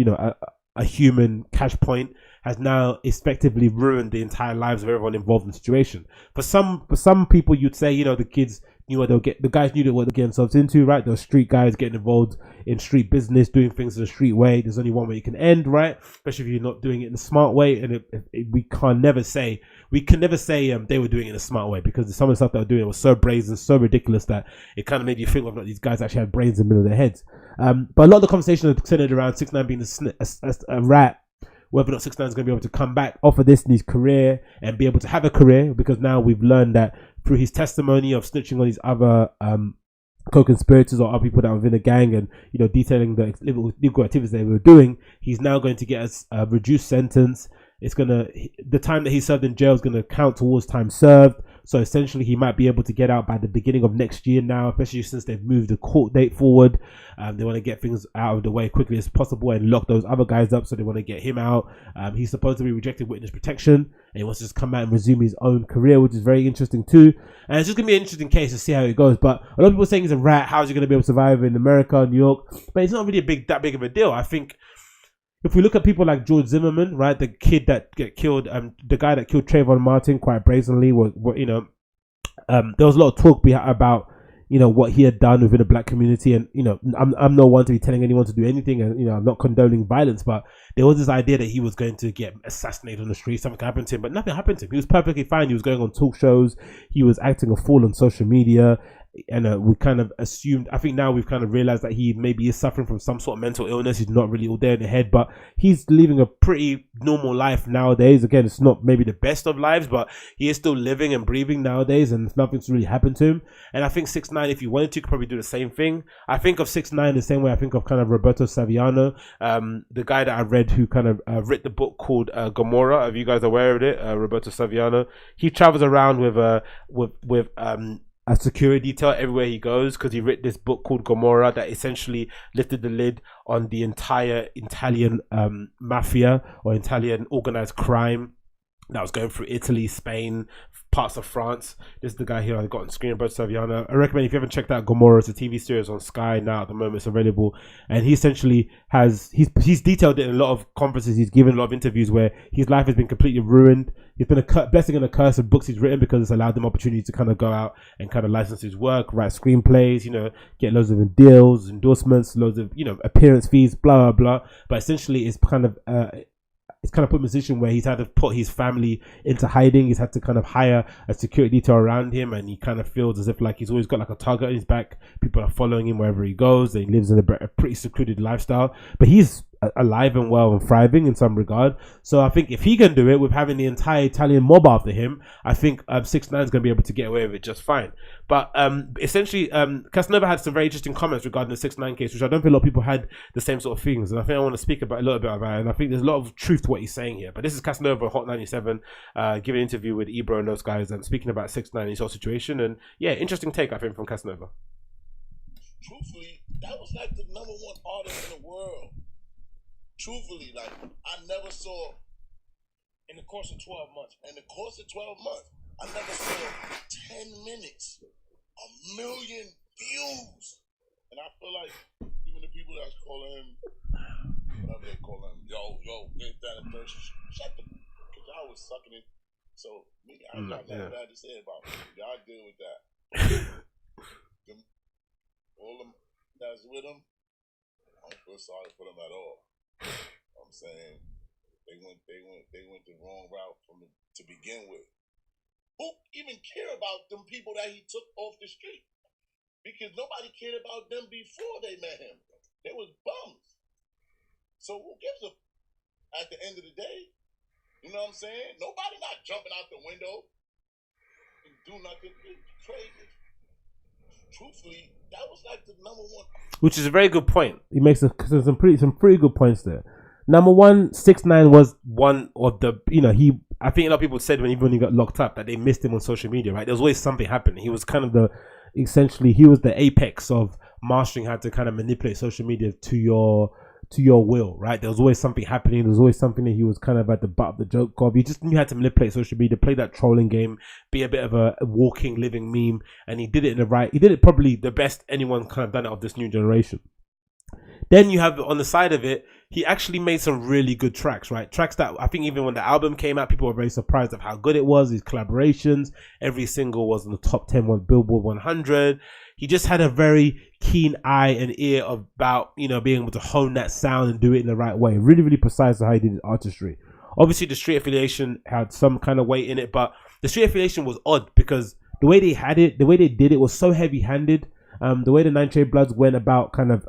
a human cash point, has now effectively ruined the entire lives of everyone involved in the situation. For some people, you'd say, the kids knew what the guys knew what they're getting themselves into, right? Those street guys getting involved in street business, doing things in a street way. There's only one way you can end, right? Especially if you're not doing it in a smart way. And we can never say they were doing it in a smart way, because some of the stuff they were doing was so brazen, so ridiculous that it kind of made you think of these guys actually had brains in the middle of their heads. But a lot of the conversation is centered around 6ix9ine being a rat, whether or not 6ix9ine is going to be able to come back off of this in his career and be able to have a career, because now we've learned that through his testimony of snitching on his other co-conspirators or other people that were within a gang, and detailing the illegal activities they were doing, he's now going to get a reduced sentence. The time that he served in jail is going to count towards time served. So essentially, he might be able to get out by the beginning of next year now, especially since they've moved the court date forward. They want to get things out of the way quickly as possible and lock those other guys up, so they want to get him out. He's supposed to be rejected witness protection, and he wants to just come out and resume his own career, which is very interesting too. And it's just going to be an interesting case to see how it goes. But a lot of people are saying he's a rat. How's he going to be able to survive in America, New York? But it's not really that big of a deal. I think if we look at people like George Zimmerman, right, the kid that get killed, the guy that killed Trayvon Martin quite brazenly, there was a lot of talk about what he had done within the black community, and I'm no one to be telling anyone to do anything, and I'm not condoning violence, but there was this idea that he was going to get assassinated on the street, something happened to him, but nothing happened to him. He was perfectly fine. He was going on talk shows, he was acting a fool on social media, and we kind of assumed, I think now we've kind of realized that he maybe is suffering from some sort of mental illness. He's not really all there in the head, but he's living a pretty normal life nowadays. Again, it's not maybe the best of lives, but he is still living and breathing nowadays, and nothing's really happened to him. And I think 6ix9ine, if you wanted to, could probably do the same thing. I think of 6ix9ine the same way I think of kind of Roberto Saviano, the guy that I read who kind of wrote the book called Gomorrah. Are you guys aware of it? Roberto Saviano. He travels around with a security detail everywhere he goes, because he wrote this book called Gomorrah that essentially lifted the lid on the entire Italian mafia, or Italian organized crime that was going through Italy, Spain, parts of France. This is the guy here I got on screen, Roberto Saviano. I recommend, if you haven't checked out Gomorrah, it's a TV series on Sky now at the moment. It's available, and he essentially he's detailed it in a lot of conferences. He's given a lot of interviews where his life has been completely ruined. He's been a blessing and a curse of books he's written, because it's allowed them opportunity to kind of go out and kind of license his work, write screenplays, get loads of deals, endorsements, loads of appearance fees, blah blah blah. But essentially, it's kind of put in a position where he's had to put his family into hiding. He's had to kind of hire a security detail around him, and he kind of feels as if like he's always got like a target on his back. People are following him wherever he goes. He lives in a pretty secluded lifestyle, but he's alive and well and thriving in some regard. So I think if he can do it with having the entire Italian mob after him, I think 6ix9ine is going to be able to get away with it just fine. But essentially, Casanova had some very interesting comments regarding the 6ix9ine case, which I don't think a lot of people had the same sort of things. And I think I want to speak about a little bit about it. And I think there's a lot of truth to what he's saying here. But this is Casanova, Hot 97, giving an interview with Ebro and those guys and speaking about 6ix9ine and his whole situation. And yeah, interesting take, I think, from Casanova. Truthfully, that was like the #1 artist in the world. Truthfully, like, I never saw, in the course of 12 months, I never saw 10 minutes, 1 million views. And I feel like even the people that's calling him, whatever they call him, yo, this, that, and third, shut the, because y'all was sucking it. So, me, I got nothing bad to say about it. Y'all deal with that. All them that's with him, I don't feel sorry for them at all. I'm saying they went the wrong route to begin with. Who even care about them people that he took off the street? Because nobody cared about them before they met him. They was bums. So who gives a? At the end of the day, you know what I'm saying? Nobody not jumping out the window and do nothing. It's crazy. Truthfully, that was like the #1. Which is a very good point. He makes some pretty good points there. #1, 6ix9ine was one of the, I think a lot of people said even when he got locked up that they missed him on social media, right? There was always something happening. He was kind of he was the apex of mastering how to kind of manipulate social media to your will, right? There was always something happening. There was always something that he was kind of at the butt of the joke of. He just knew how to manipulate social media, play that trolling game, be a bit of a walking, living meme, and he did it probably the best anyone kind of done it of this new generation. Then you have on the side of it, he actually made some really good tracks, right? Tracks that I think even when the album came out, people were very surprised of how good it was. His collaborations, every single was in the top 10 on Billboard 100. He just had a very keen eye and ear about, being able to hone that sound and do it in the right way. Really, really precise on how he did his artistry. Obviously, the street affiliation had some kind of weight in it, but the street affiliation was odd because the way they had it, the way they did it was so heavy-handed. The way the 9 Trey Bloods went about kind of,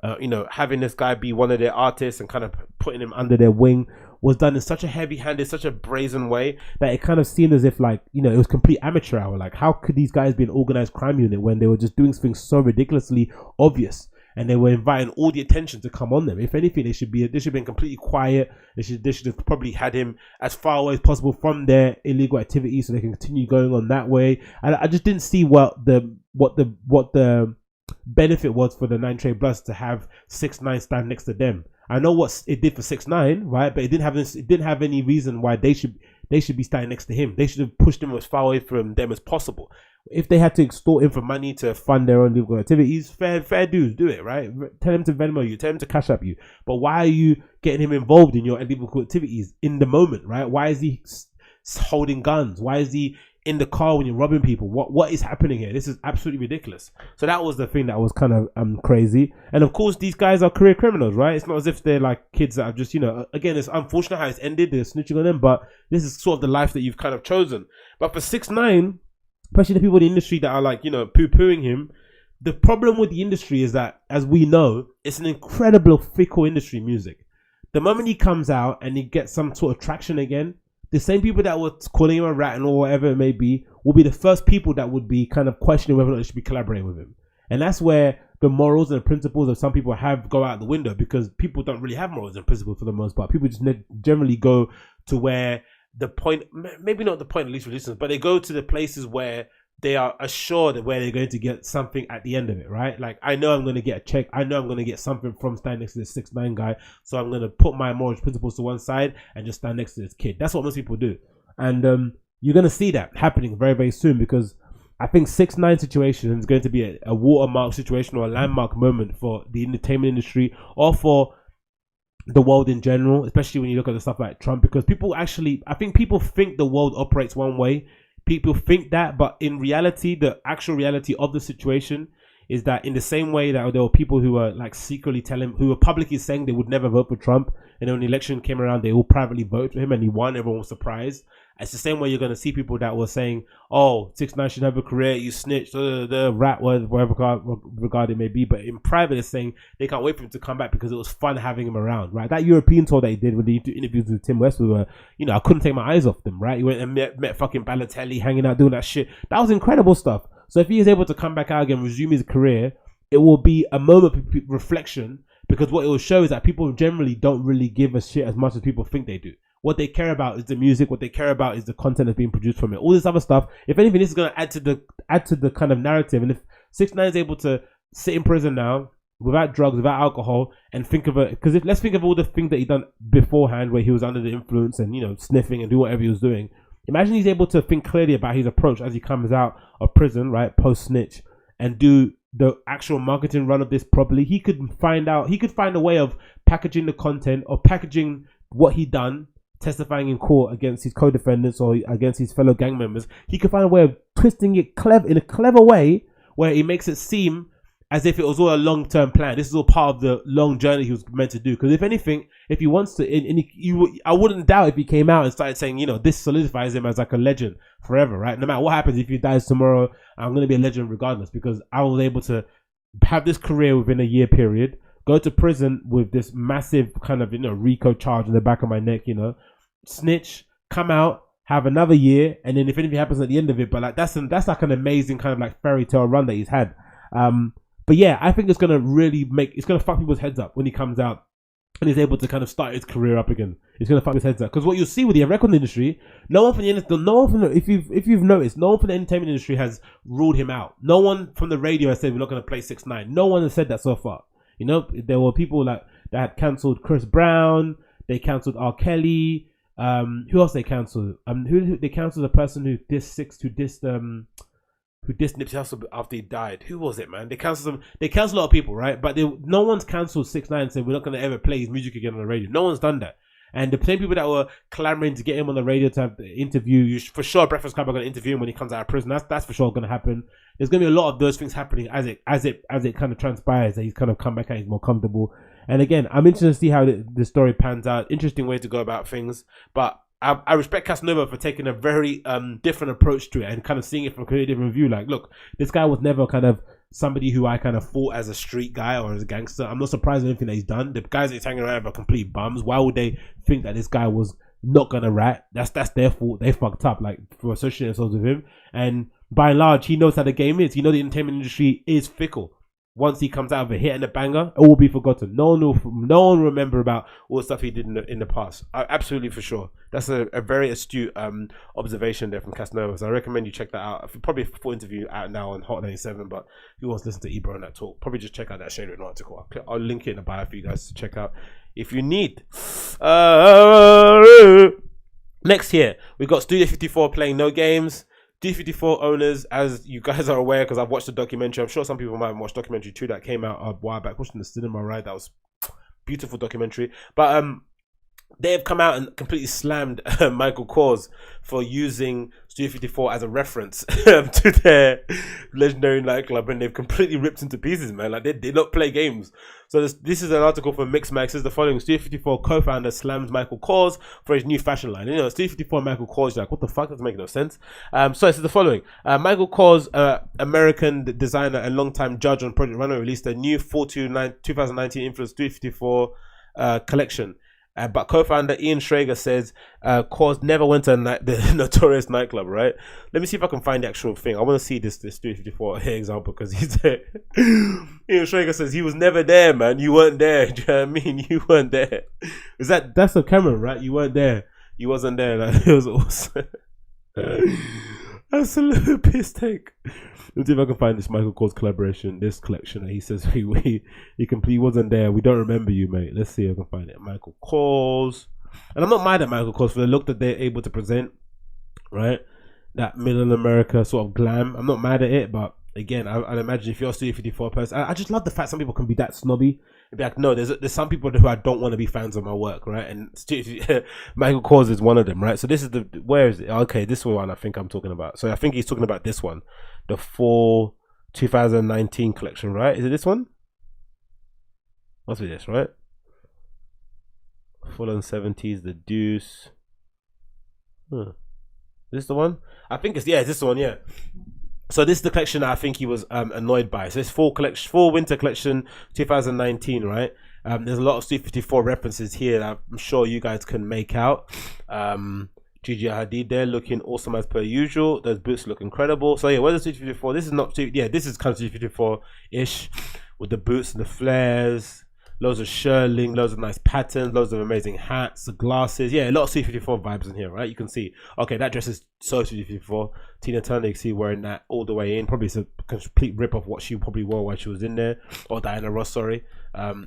having this guy be one of their artists and kind of putting him under their wing was done in such a heavy-handed, such a brazen way that it kind of seemed as if it was complete amateur hour. Like, how could these guys be an organized crime unit when they were just doing things so ridiculously obvious and they were inviting all the attention to come on them? If anything, they should have been completely quiet. They should have probably had him as far away as possible from their illegal activities so they can continue going on that way. And I just didn't see what the benefit was for the 9 Trey Bloods to have 6ix9ine stand next to them. I know what it did for 6ix9ine, right? But it didn't have any reason why they should be standing next to him. They should have pushed him as far away from them as possible. If they had to extort him for money to fund their own legal activities, fair dues, do it, right? Tell him to Venmo you, tell him to Cash App you. But why are you getting him involved in your illegal activities in the moment, right? Why is he holding guns? Why is he in the car when you're robbing people? What is happening here? This is absolutely ridiculous. So that was the thing that was kind of crazy. And of course, these guys are career criminals, right? It's not as if they're like kids that have just, again, it's unfortunate how it's ended. They're snitching on them, but this is sort of the life that you've kind of chosen. But for 6ix9ine, especially the people in the industry that are like, poo-pooing him, the problem with the industry is that, as we know, it's an incredible fickle industry, music. The moment he comes out and he gets some sort of traction again, the same people that were calling him a rat or whatever it may be will be the first people that would be kind of questioning whether or not they should be collaborating with him. And that's where the morals and the principles of some people go out the window, because people don't really have morals and principles for the most part. People just generally go to where the point, maybe not the point of least resistance, but they go to the places where they are assured that where they're going to get something at the end of it, right? Like, I know I'm going to get a check. I know I'm going to get something from standing next to this 6ix9ine guy. So I'm going to put my moral principles to one side and just stand next to this kid. That's what most people do. And you're going to see that happening very, very soon, because I think 6ix9ine situation is going to be a watermark situation or a landmark moment for the entertainment industry or for the world in general, especially when you look at the stuff like Trump, because I think people think the world operates one way. People think that, but in reality, the actual reality of the situation is that in the same way that there were people who were like secretly who were publicly saying they would never vote for Trump, and when the election came around, they all privately voted for him and he won, everyone was surprised. It's the same way you're going to see people that were saying, oh, 6ix9ine should have a career, you snitch, the rat, whatever regard it may be. But in private, they're saying they can't wait for him to come back because it was fun having him around, right? That European tour that he did with the interviews with Tim West, we were, I couldn't take my eyes off them, right? He went and met fucking Balotelli, hanging out, doing that shit. That was incredible stuff. So if he is able to come back out again, resume his career, it will be a moment of reflection, because what it will show is that people generally don't really give a shit as much as people think they do. What they care about is the music. What they care about is the content that's being produced from it. All this other stuff, if anything, this is going to add to the kind of narrative. And if 6ix9ine is able to sit in prison now without drugs, without alcohol, and think of it, because let's think of all the things that he done beforehand, where he was under the influence and sniffing and do whatever he was doing. Imagine he's able to think clearly about his approach as he comes out of prison, right, post snitch, and do the actual marketing run of this properly. He could find a way of packaging the content, or packaging what he done, testifying in court against his co-defendants or against his fellow gang members. He could find a way of twisting it in a clever way where he makes it seem as if it was all a long-term plan. This is all part of the long journey he was meant to do. Because if anything, if he wants to, I wouldn't doubt if he came out and started saying, this solidifies him as like a legend forever, right? No matter what happens, if he dies tomorrow, I'm going to be a legend regardless, because I was able to have this career within a year period, go to prison with this massive kind of, RICO charge in the back of my neck, snitch, come out, have another year, and then if anything happens at the end of it, but like that's like an amazing kind of like fairy tale run that he's had. But yeah, I think it's going to fuck people's heads up when he comes out and he's able to kind of start his career up again. It's going to fuck his heads up. Because what you'll see with the record industry, if you've noticed, no one from the entertainment industry has ruled him out. No one from the radio has said we're not going to play 6ix9ine. No one has said that so far. There were people that had cancelled Chris Brown. They cancelled R. Kelly. Who else they cancelled? They cancelled the person who dissed Nipsey Hussle after he died. Who was it, man? They cancelled them. They cancelled a lot of people, right? But no one's cancelled 6ix9ine and said we're not going to ever play his music again on the radio. No one's done that. And the same people that were clamoring to get him on the radio to have the interview, for sure Breakfast Club are going to interview him when he comes out of prison. That's for sure going to happen. There's going to be a lot of those things happening as it kind of transpires, that he's kind of come back and he's more comfortable. And again, I'm interested to see how the story pans out. Interesting way to go about things. But I respect Casanova for taking a very different approach to it and kind of seeing it from a completely different view. Like, look, this guy was never kind of somebody who I kind of thought as a street guy or as a gangster. I'm not surprised with anything that he's done. The guys that he's hanging around are complete bums. Why would they think that this guy was not gonna rat? That's their fault. They fucked up, like, for associating themselves with him. And by and large, he knows how the game is. The entertainment industry is fickle. Once he comes out of a hit and a banger, it will be forgotten. No one will remember about all the stuff he did in the past. Absolutely, for sure. That's a very astute observation there from Casanova. So I recommend you check that out. Probably a full interview out now on Hot 97, but if you want to listen to Ebro and that talk, probably just check out that Shade Written article. I'll link it in the bio for you guys to check out if you need. Next here, we've got Studio 54 playing No Games. D54 owners, as you guys are aware, because I've watched the documentary. I'm sure some people might have watched documentary too that came out a while back. Watched in the cinema, right? That was beautiful documentary. But they've come out and completely slammed Michael Kors for using Studio 54 as a reference to their legendary nightclub, and they've completely ripped into pieces, man. Like, they did not play games. So this is an article from Mixmag. It says the following: Studio 54 co-founder slams Michael Kors for his new fashion line. Studio 54 and Michael Kors, you're like, what the fuck? Doesn't make no sense. So it says the following: Michael Kors, American designer and longtime judge on Project Runway, released a new fall 2019 influenced Studio 54 collection. But co-founder Ian Schrager says Kors never went to the notorious nightclub, right? Let me see if I can find the actual thing. I want to see this Studio 54 example, because he's there. Ian Schrager says he was never there, man. You weren't there. Do you know what I mean? You weren't there. That's a Cameron, right? You weren't there. You wasn't there. Like, it was awesome. That's a little piss take. Let's see if I can find this Michael Kors collaboration, this collection. He says he wasn't there. We don't remember you, mate. Let's see if I can find it. Michael Kors. And I'm not mad at Michael Kors for the look that they're able to present, right? That middle America sort of glam. I'm not mad at it, but again, I'd imagine if you're a Studio 54 person, I just love the fact some people can be that snobby. Be like, no, there's some people who I don't want to be fans of my work, right? And Michael Kors is one of them, right? So this is where is it? Okay, this one I think I'm talking about. So I think he's talking about this one, the fall 2019 collection, right? Is it this one? Must be this, right? Full on 70s, the Deuce. Huh. Is this the one? I think it's this one, yeah. So this is the collection that I think he was annoyed by. So it's full winter collection 2019, right? There's a lot of C54 references here that I'm sure you guys can make out. Gigi Hadid there looking awesome as per usual. Those boots look incredible. So yeah, where's the C54? This is not this is kind of C54-ish with the boots and the flares. Loads of shirling, loads of nice patterns, loads of amazing hats, the glasses. Yeah, a lot of C54 vibes in here, right? You can see. Okay, that dress is so C54. Tina Turner, you can see wearing that all the way in. Probably it's a complete rip of what she probably wore while she was in there. Or Diana Ross, sorry.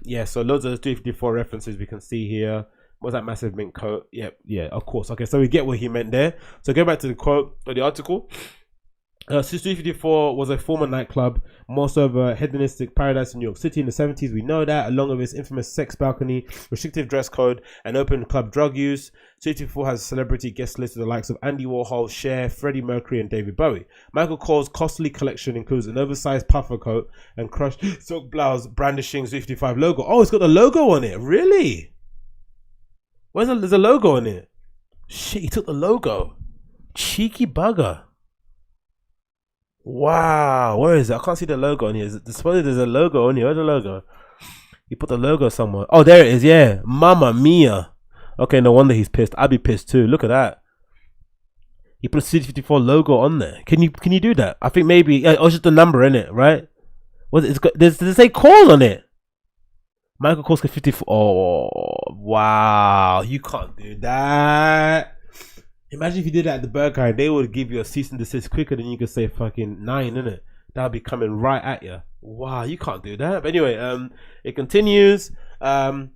Yeah, so loads of C54 references we can see here. What's that massive mint coat? Yeah, of course. Okay, so we get what he meant there. So go back to the quote or the article. 354 was a former nightclub, more so of a hedonistic paradise in New York City in the 70s. We know that, along with its infamous sex balcony, restrictive dress code, and open club drug use. 354 has a celebrity guest list with the likes of Andy Warhol, Cher, Freddie Mercury, and David Bowie. Michael Kohl's costly collection includes an oversized puffer coat and crushed silk blouse brandishing 355 logo. Oh, it's got the logo on it. Really? There's a logo on it. Shit, he took the logo. Cheeky bugger. Wow, where is it? I can't see the logo on here. Suppose there's a logo on here. Where's the logo? He put the logo somewhere. Oh, there it is. Yeah, Mamma Mia. Okay, no wonder he's pissed. I'd be pissed too. Look at that. He put a C54 logo on there. Can you do that? I think maybe. Oh, it's just the number in it, right? What it's got? Does it say call on it? Michael Kors 54. Oh, wow! You can't do that. Imagine if you did that at the Burger, they would give you a cease and desist quicker than you could say fucking 9, innit? That would be coming right at you. Wow, you can't do that. But anyway, it continues. For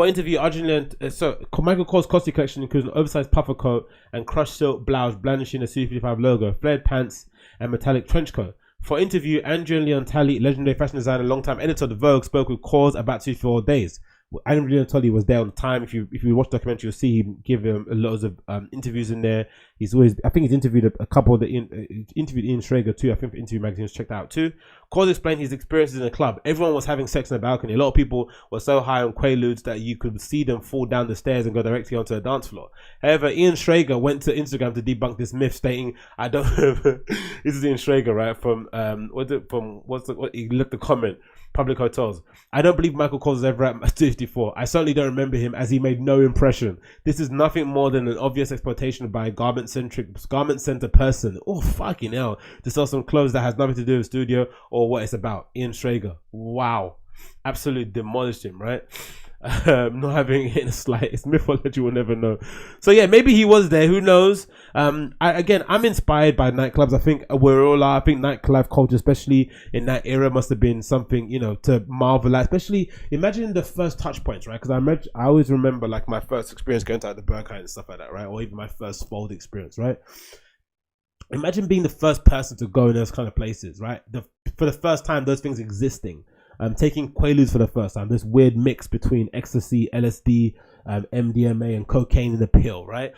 interview, Argentinian. So Michael Kors costume collection includes an oversized puffer coat and crushed silk blouse blandishing a C55 logo, flared pants, and metallic trench coat. For interview, Andrea Leontali, legendary fashion designer, longtime editor of the Vogue, spoke with Kors about 24 days. Andrea Leontali was there on time. If you watch the documentary, you'll see him give loads of interviews in there. I think he's interviewed a couple of interviewed Ian Schrager too. I think Interview Magazine's checked out too. Kors explained his experiences in the club. Everyone was having sex on the balcony. A lot of people were so high on Quaaludes that you could see them fall down the stairs and go directly onto the dance floor. However, Ian Schrager went to Instagram to debunk this myth, stating, "I don't." This is Ian Schrager, right? He left the comment. Public hotels. I don't believe Michael Kors was ever at 54. I certainly don't remember him, as he made no impression. This is nothing more than an obvious exploitation by a garment center person. Oh, fucking hell. To sell some clothes that has nothing to do with studio or what it's about. Ian Schrager. Wow. Absolutely demolished him, right? Not having it in the slightest. Mythology will never know. So yeah, maybe he was there. Who knows? I'm inspired by nightclubs. I think we're all are. I think nightclub culture, especially in that era, must have been something, to marvel at. Especially imagine the first touch points, right? Because I always remember like my first experience going to the Berghain and stuff like that, right? Or even my first Fold experience, right? Imagine being the first person to go in those kind of places, right? For the first time, those things existing. Taking Quaaludes for the first time, this weird mix between ecstasy, LSD, MDMA, and cocaine in a pill, right?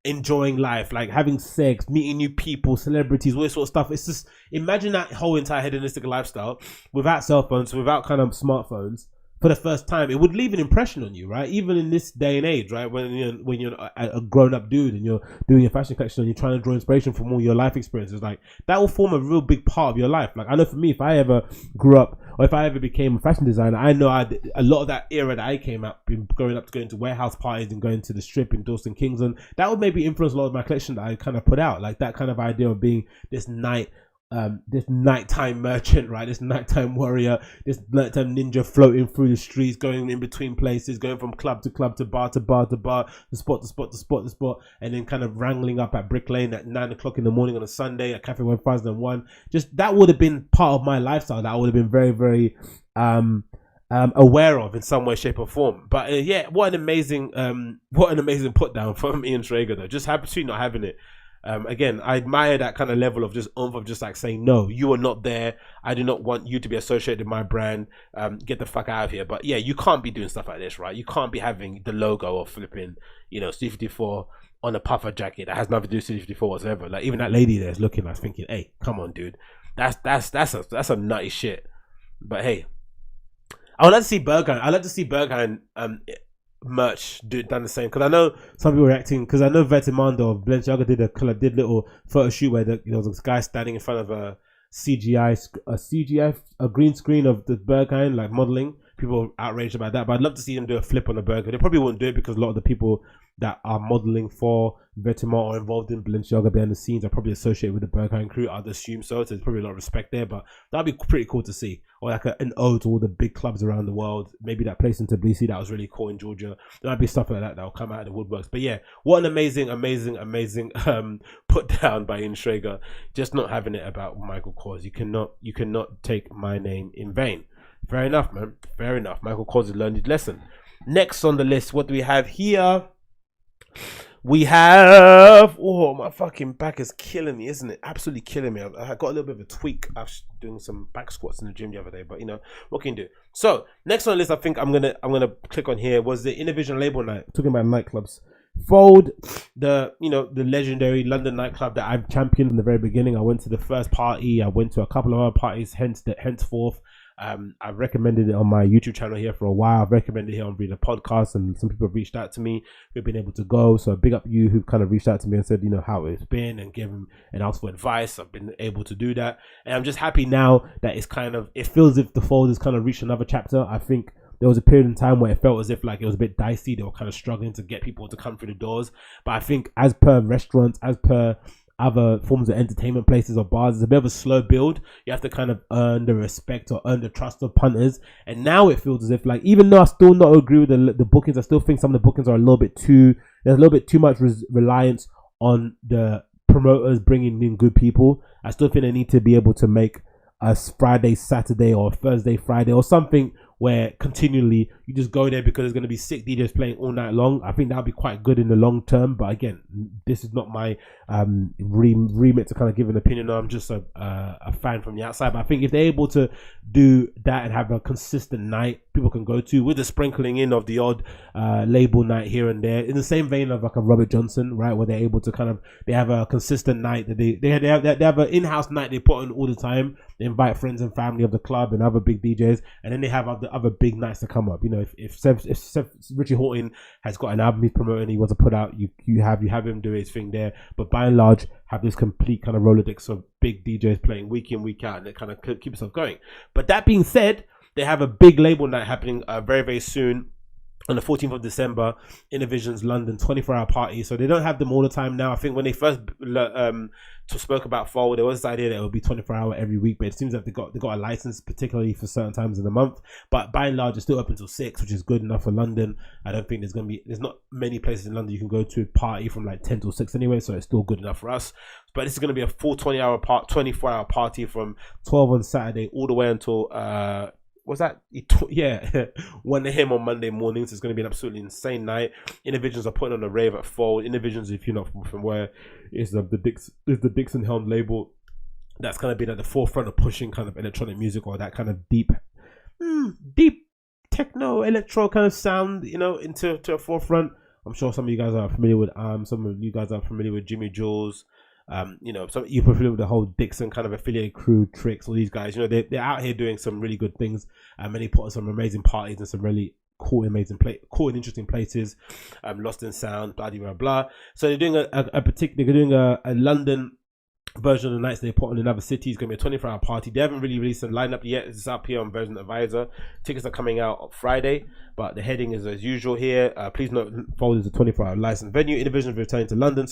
Enjoying life, like having sex, meeting new people, celebrities, all this sort of stuff. It's just, imagine that whole entire hedonistic lifestyle without cell phones, without kind of smartphones. For the first time, it would leave an impression on you, right? Even in this day and age, right? When you're a grown-up dude and you're doing your fashion collection and you're trying to draw inspiration from all your life experiences, like that will form a real big part of your life. Like I know for me, if I ever grew up or if I ever became a fashion designer, I know a lot of that era that I came up, growing up to going to warehouse parties and going to the strip in Dawson Kingsland, that would maybe influence a lot of my collection that I kind of put out. Like that kind of idea of being this nighttime merchant, right? This nighttime warrior, this nighttime ninja floating through the streets, going in between places, going from club to club to bar to bar to bar, to spot to spot to spot to spot, and then kind of wrangling up at Brick Lane at 9 o'clock in the morning on a Sunday at Cafe 1001. Just that would have been part of my lifestyle that I would have been very, very aware of in some way, shape, or form. But yeah, what an amazing put down from Ian Schrager though. Just happy not having it. Again, I admire that kind of level of just like saying, no, you are not there. I do not want you to be associated with my brand. Get the fuck out of here. But yeah, you can't be doing stuff like this, right? You can't be having the logo or flipping, C54 on a puffer jacket that has nothing to do with C54 whatsoever. Like even that lady there is looking, I was thinking, hey, come on, dude. That's a nutty shit. But hey, I would like to see Berghain. I'd like to see Berghain merch done the same, because I know some people reacting, because I know Vetimando of Balenciaga did little photo shoot where there was this guy standing in front of a green screen of the Berghain, like modeling. People are outraged about that, but I'd love to see them do a flip on the burger. They probably wouldn't do it because a lot of the people that are modeling for Vetements or involved in Balenciaga behind the scenes are probably associated with the Berghain crew. I'd assume so. So there's probably a lot of respect there, but that'd be pretty cool to see. Or like an ode to all the big clubs around the world. Maybe that place in Tbilisi that was really cool in Georgia. There might be stuff like that will come out of the woodworks. But yeah, what an amazing put down by Ian Schrager. Just not having it about Michael Kors. You cannot take my name in vain. Fair enough, man. Fair enough. Michael Kors has learned his lesson. Next on the list, what do we have here? We have... Oh, my fucking back is killing me, isn't it? Absolutely killing me. I got a little bit of a tweak after doing some back squats in the gym the other day, but you know, what can you do? So, next on the list, I think I'm gonna click on here was the Innervision label night. Talking about nightclubs. Fold, the legendary London nightclub that I've championed from the very beginning. I went to the first party. I went to a couple of other parties, henceforth. I've recommended it on my YouTube channel here for a while. I've recommended it here on the podcast, and some people have reached out to me who've been able to go. So big up you who've kind of reached out to me and said, you know, how it's been and given and asked for advice. I've been able to do that, and I'm just happy now that it feels as if the Fold has kind of reached another chapter. I think there was a period in time where it felt as if like it was a bit dicey. They were kind of struggling to get people to come through the doors. But I think as per restaurants, as per other forms of entertainment places or bars, it's a bit of a slow build. You have to kind of earn the respect or earn the trust of punters. And now it feels as if, like, even though I still not agree with the bookings, I still think some of the bookings are there's a little bit too much reliance on the promoters bringing in good people. I still think they need to be able to make a Friday, Saturday, or Thursday, Friday, or something where continually you just go there because there's going to be sick DJs playing all night long. I think that would be quite good in the long term. But again, this is not my remit to kind of give an opinion. I'm just a fan from the outside. But I think if they're able to do that and have a consistent night people can go to with the sprinkling in of the odd label night here and there, in the same vein of like a Robert Johnson, right, where they're able to they have a consistent night that they have an in-house night they put on all the time. They invite friends and family of the club and other big DJs, and then they have other big nights to come up. You know, if Richie Horton has got an album he's promoting, he wants to put out, you have him do his thing there. But by and large, have this complete kind of Rolodex of big DJs playing week in, week out, and it kind of keep itself going. But that being said, they have a big label night happening very, very soon. On the 14th of December, Innervisions London 24-hour party. So they don't have them all the time now. I think when they first spoke about Fold, there was this idea that it would be 24-hour every week, but it seems like they got a license, particularly for certain times in the month. But by and large, it's still up until 6, which is good enough for London. I don't think there's not many places in London you can go to party from like 10 till 6 anyway, so it's still good enough for us. But this is going to be a full 24-hour party from 12 on Saturday all the way until 1 a.m. on Monday mornings. It's going to be an absolutely insane night. Innervisions are putting on a rave at Fold. Innervisions, if you're not from where, is the Dixon Helm label that's kind of been at the forefront of pushing kind of electronic music, or that kind of deep techno electro kind of sound, you know, into a forefront. I'm sure some of you guys are familiar with some of you guys are familiar with Jimmy Jules. You know, some you're familiar with the whole Dixon kind of affiliated crew, Tricks, all these guys. You know, they're out here doing some really good things. And they put on some amazing parties and some really cool and interesting places. Lost in Sound, blah blah blah. So they're doing a London version of the nights they put on in other cities. It's going to be a 24-hour party. They haven't really released a lineup yet. It's up here on Version Advisor. Tickets are coming out on Friday, but the heading is as usual here. Please note, Fold is a 24-hour licensed venue. Innervisions returning to London,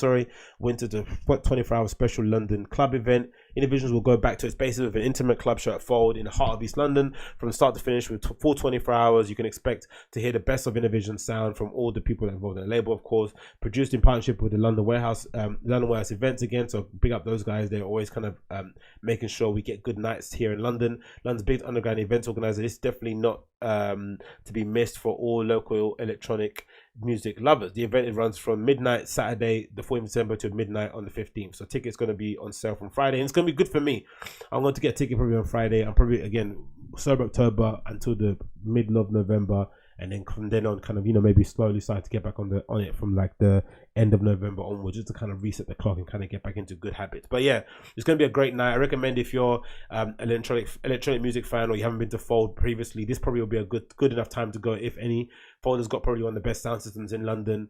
winter to 24-hour special London club event. Innervisions will go back to its basis with an intimate club show at Fold in the heart of East London. From start to finish with full 24 hours, you can expect to hear the best of Innervision sound from all the people involved in the label, of course. Produced in partnership with the London Warehouse events again, so big up those guys. They're always kind of making sure we get good nights here in London. London's big underground events organizer. This is definitely not to be missed for all local electronic music lovers. The event runs from midnight Saturday the 14th of December to midnight on the 15th. So tickets going to be on sale from Friday, and it's going to be good for me. I'm going to get a ticket probably on Friday. I'm probably again sober October until the middle of November, and then from then on kind of, you know, maybe slowly start to get back on it from like the end of November onwards, just to kind of reset the clock and kind of get back into good habits. But yeah, it's going to be a great night. I recommend if you're electronic music fan, or you haven't been to Fold previously, this probably will be a good enough time to go, if any, Folder's got probably one of the best sound systems in London.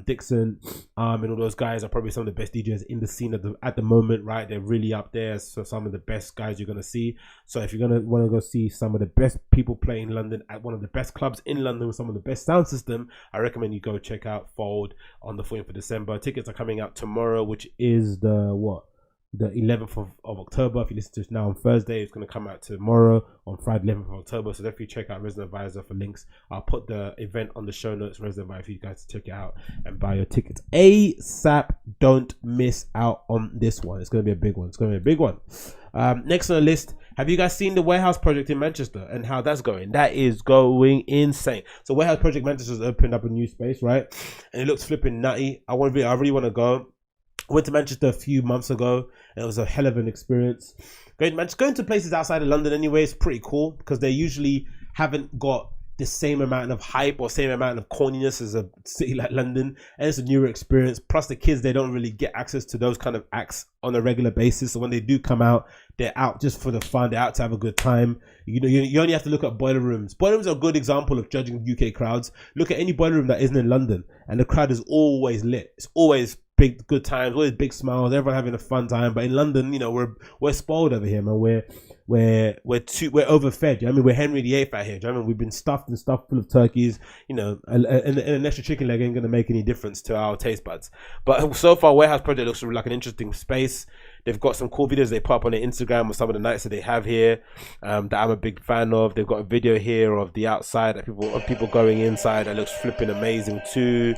Dixon, and all those guys are probably some of the best DJs in the scene at the moment, right? They're really up there. So some of the best guys you're gonna see. So if you're gonna want to go see some of the best people play in London at one of the best clubs in London with some of the best sound system, I recommend you go check out Fold on the 14th of December. Tickets are coming out tomorrow, which is the 11th of October. If you listen to this now on Thursday, it's going to come out tomorrow on Friday, 11th of October. So definitely check out Resident Advisor for links. I'll put the event on the show notes, Resident Advisor, for you guys to check it out and buy your tickets ASAP. Don't miss out on this one. It's going to be a big one. Next on the list, have you guys seen the Warehouse Project in Manchester and how that's going? That is going insane. So Warehouse Project Manchester's opened up a new space, right? And it looks flipping nutty. I really want to go. I went to Manchester a few months ago and it was a hell of an experience. Going to places outside of London anyway is pretty cool because they usually haven't got the same amount of hype or same amount of corniness as a city like London, and it's a newer experience. Plus the kids, they don't really get access to those kind of acts on a regular basis, so when they do come out, they're out just for the fun. They're out to have a good time. You know, you only have to look at boiler rooms. Boiler rooms are a good example of judging UK crowds. Look at any boiler room that isn't in London and the crowd is always lit. It's always big good times, always big smiles, everyone having a fun time. But in London, you know, we're spoiled over here, man. We're overfed. You know what I mean, we're Henry VIII out here. You know what I mean, we've been stuffed full of turkeys. You know, and an extra chicken leg ain't gonna make any difference to our taste buds. But so far, Warehouse Project looks like an interesting space. They've got some cool videos they put up on their Instagram of some of the nights that they have here, that I'm a big fan of. They've got a video here of the outside of people going inside. That looks flipping amazing too.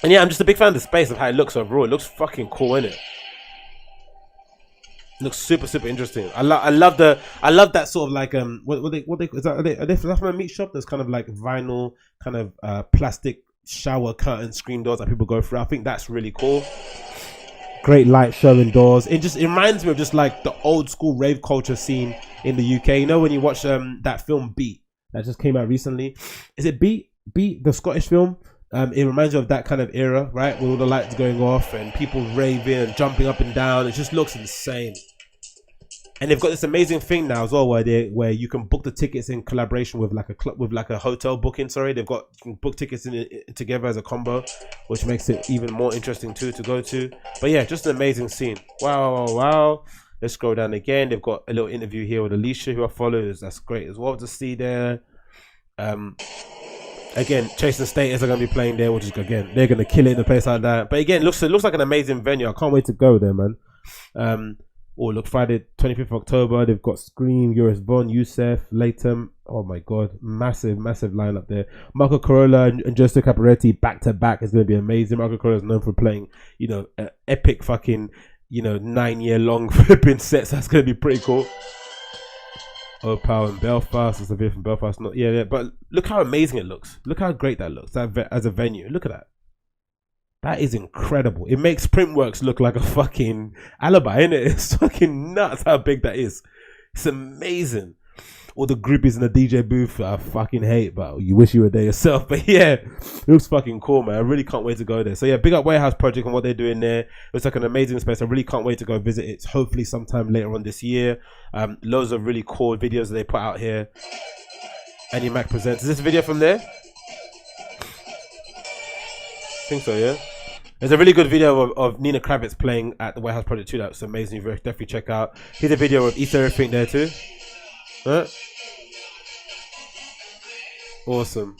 And yeah, I'm just a big fan of the space, of how it looks overall. It looks fucking cool, innit? It looks super interesting. I love that sort of like are they from a meat shop? There's kind of like vinyl kind of plastic shower curtain screen doors that people go through. I think that's really cool. Great light show indoors. It reminds me of just like the old school rave culture scene in the UK. You know when you watch that film Beat that just came out recently? Is it Beat, the Scottish film? It reminds you of that kind of era, right? With all the lights going off and people raving and jumping up and down. It just looks insane. And they've got this amazing thing now as well, where you can book the tickets in collaboration with like a hotel booking. Sorry, you can book tickets together as a combo, which makes it even more interesting too to go to. But yeah, just an amazing scene. Wow. Let's scroll down again. They've got a little interview here with Alicia, who I follow. That's great as well to see there. Again, Chase and Status are going to be playing there, which is, again, they're going to kill it in a place like that. But again, it looks like an amazing venue. I can't wait to go there, man. Look, Friday, 25th of October, they've got Scream, Eurus Von, Youssef, Latham. Oh my God, massive lineup there. Marco Corolla and Giusto Caparetti back to back is going to be amazing. Marco Corolla is known for playing, epic fucking, 9-year-long flipping sets. That's going to be pretty cool. Opal and Belfast. It's a bit from Belfast. But look how amazing it looks. Look how great that looks as a venue. Look at that. That is incredible. It makes Printworks look like a fucking alibi, innit? It's fucking nuts how big that is. It's amazing. All the groupies in the DJ booth I fucking hate, but you wish you were there yourself. But yeah, it looks fucking cool, man. I really can't wait to go there. So yeah, big up Warehouse Project and what they're doing there. It's like an amazing space. I really can't wait to go visit it. Hopefully sometime later on this year. Loads of really cool videos that they put out here. Annie Mac presents. Is this a video from there? I think so, yeah. There's a really good video of Nina Kravitz playing at the Warehouse Project too. That's amazing. You definitely check out. Here's a video of East Everything there too. Huh? Awesome.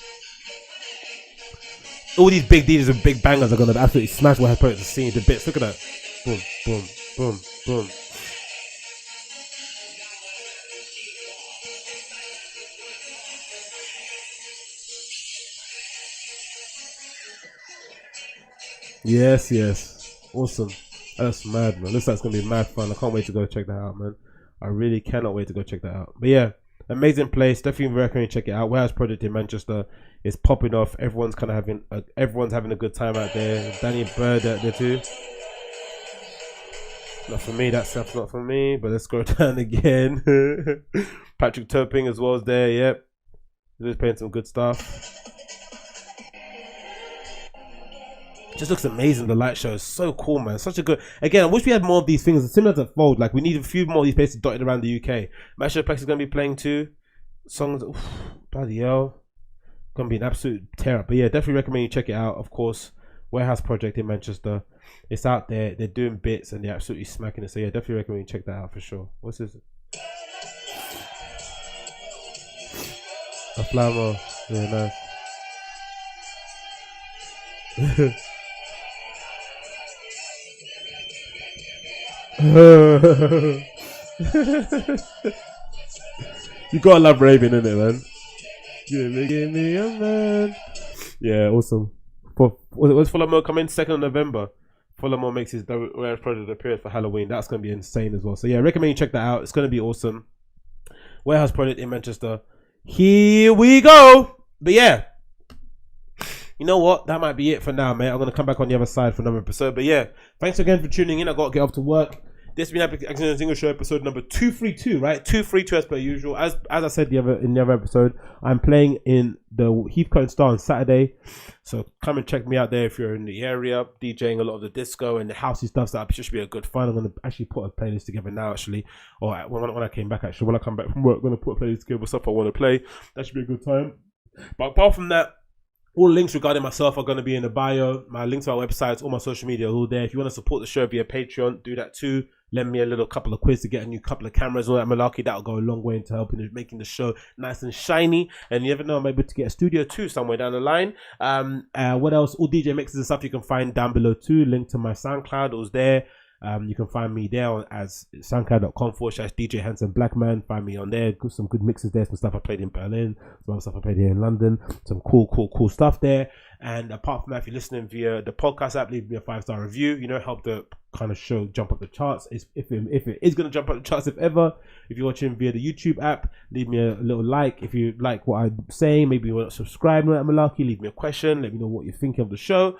All these big DJs with big bangers are gonna absolutely smash Warehouse Project to see the bits. Look at that. Boom, boom, boom, boom. Yes. Awesome. That's mad, man. Looks like it's gonna be mad fun. I can't wait to go check that out, man. I really cannot wait to go check that out. But yeah, amazing place. Definitely recommend check it out. Warehouse Project in Manchester is popping off. Everyone's kind of having a good time out there. Danny Bird out there too. Not for me. That stuff's not for me. But let's go down again. Patrick Toping as well as there. Yep, he's playing some good stuff. Just looks amazing. The light show is so cool, man. Such a good. Again, I wish we had more of these things. It's similar to Fold. Like we need a few more of these places dotted around the UK. Master Plex is going to be playing too. Songs. Oof, bloody hell. Gonna be an absolute tear up. But yeah, definitely recommend you check it out. Of course, Warehouse Project in Manchester. It's out there. They're doing bits and they're absolutely smacking it. So yeah, definitely recommend you check that out for sure. What's this? A flower. Yeah, nice. You gotta love Raven, innit, man? Give me a man. Yeah, awesome. Was Fulham coming 2nd of November? Fulham makes his project appearance for Halloween. That's gonna be insane as well. So yeah, recommend you check that out. It's gonna be awesome. Warehouse Project in Manchester. Here we go. But yeah, you know what? That might be it for now, mate. I'm gonna come back on the other side for another episode. But yeah, thanks again for tuning in. I gotta get off to work. This has been Agostinho Zinga Show episode number 232, right? 232 as per usual. As I said in the other episode, I'm playing in the Heathcote and Star on Saturday. So come and check me out there if you're in the area. DJing a lot of the disco and the housey stuff. So that should be a good fun. I'm going to actually put a playlist together now, actually. Or when I came back, actually. When I come back from work, I'm going to put a playlist together with stuff I want to play. That should be a good time. But apart from that, all links regarding myself are going to be in the bio. My links to my websites, all my social media are all there. If you want to support the show via Patreon, do that too. Lend me a little couple of quids to get a new couple of cameras and all that malarkey. That'll go a long way into helping making the show nice and shiny. And you never know, I'm able to get a studio too somewhere down the line. What else? All DJ mixes and stuff you can find down below too. Link to my SoundCloud was there. You can find me there as soundcloud.com/DJ Handsome Blackman. Find me on there. Some good mixes there. Some stuff I played in Berlin. Some other stuff I played here in London. Some cool stuff there. And apart from that, if you're listening via the podcast app, leave me a 5-star review. You know, help the kind of show jump up the charts. If it is going to jump up the charts, if ever. If you're watching via the YouTube app, leave me a little like. If you like what I'm saying, maybe you want to subscribe to Malarkey. Leave me a question. Let me know what you're thinking of the show.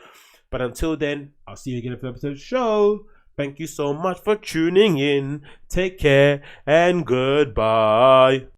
But until then, I'll see you again for the episode of the show. Thank you so much for tuning in. Take care and goodbye.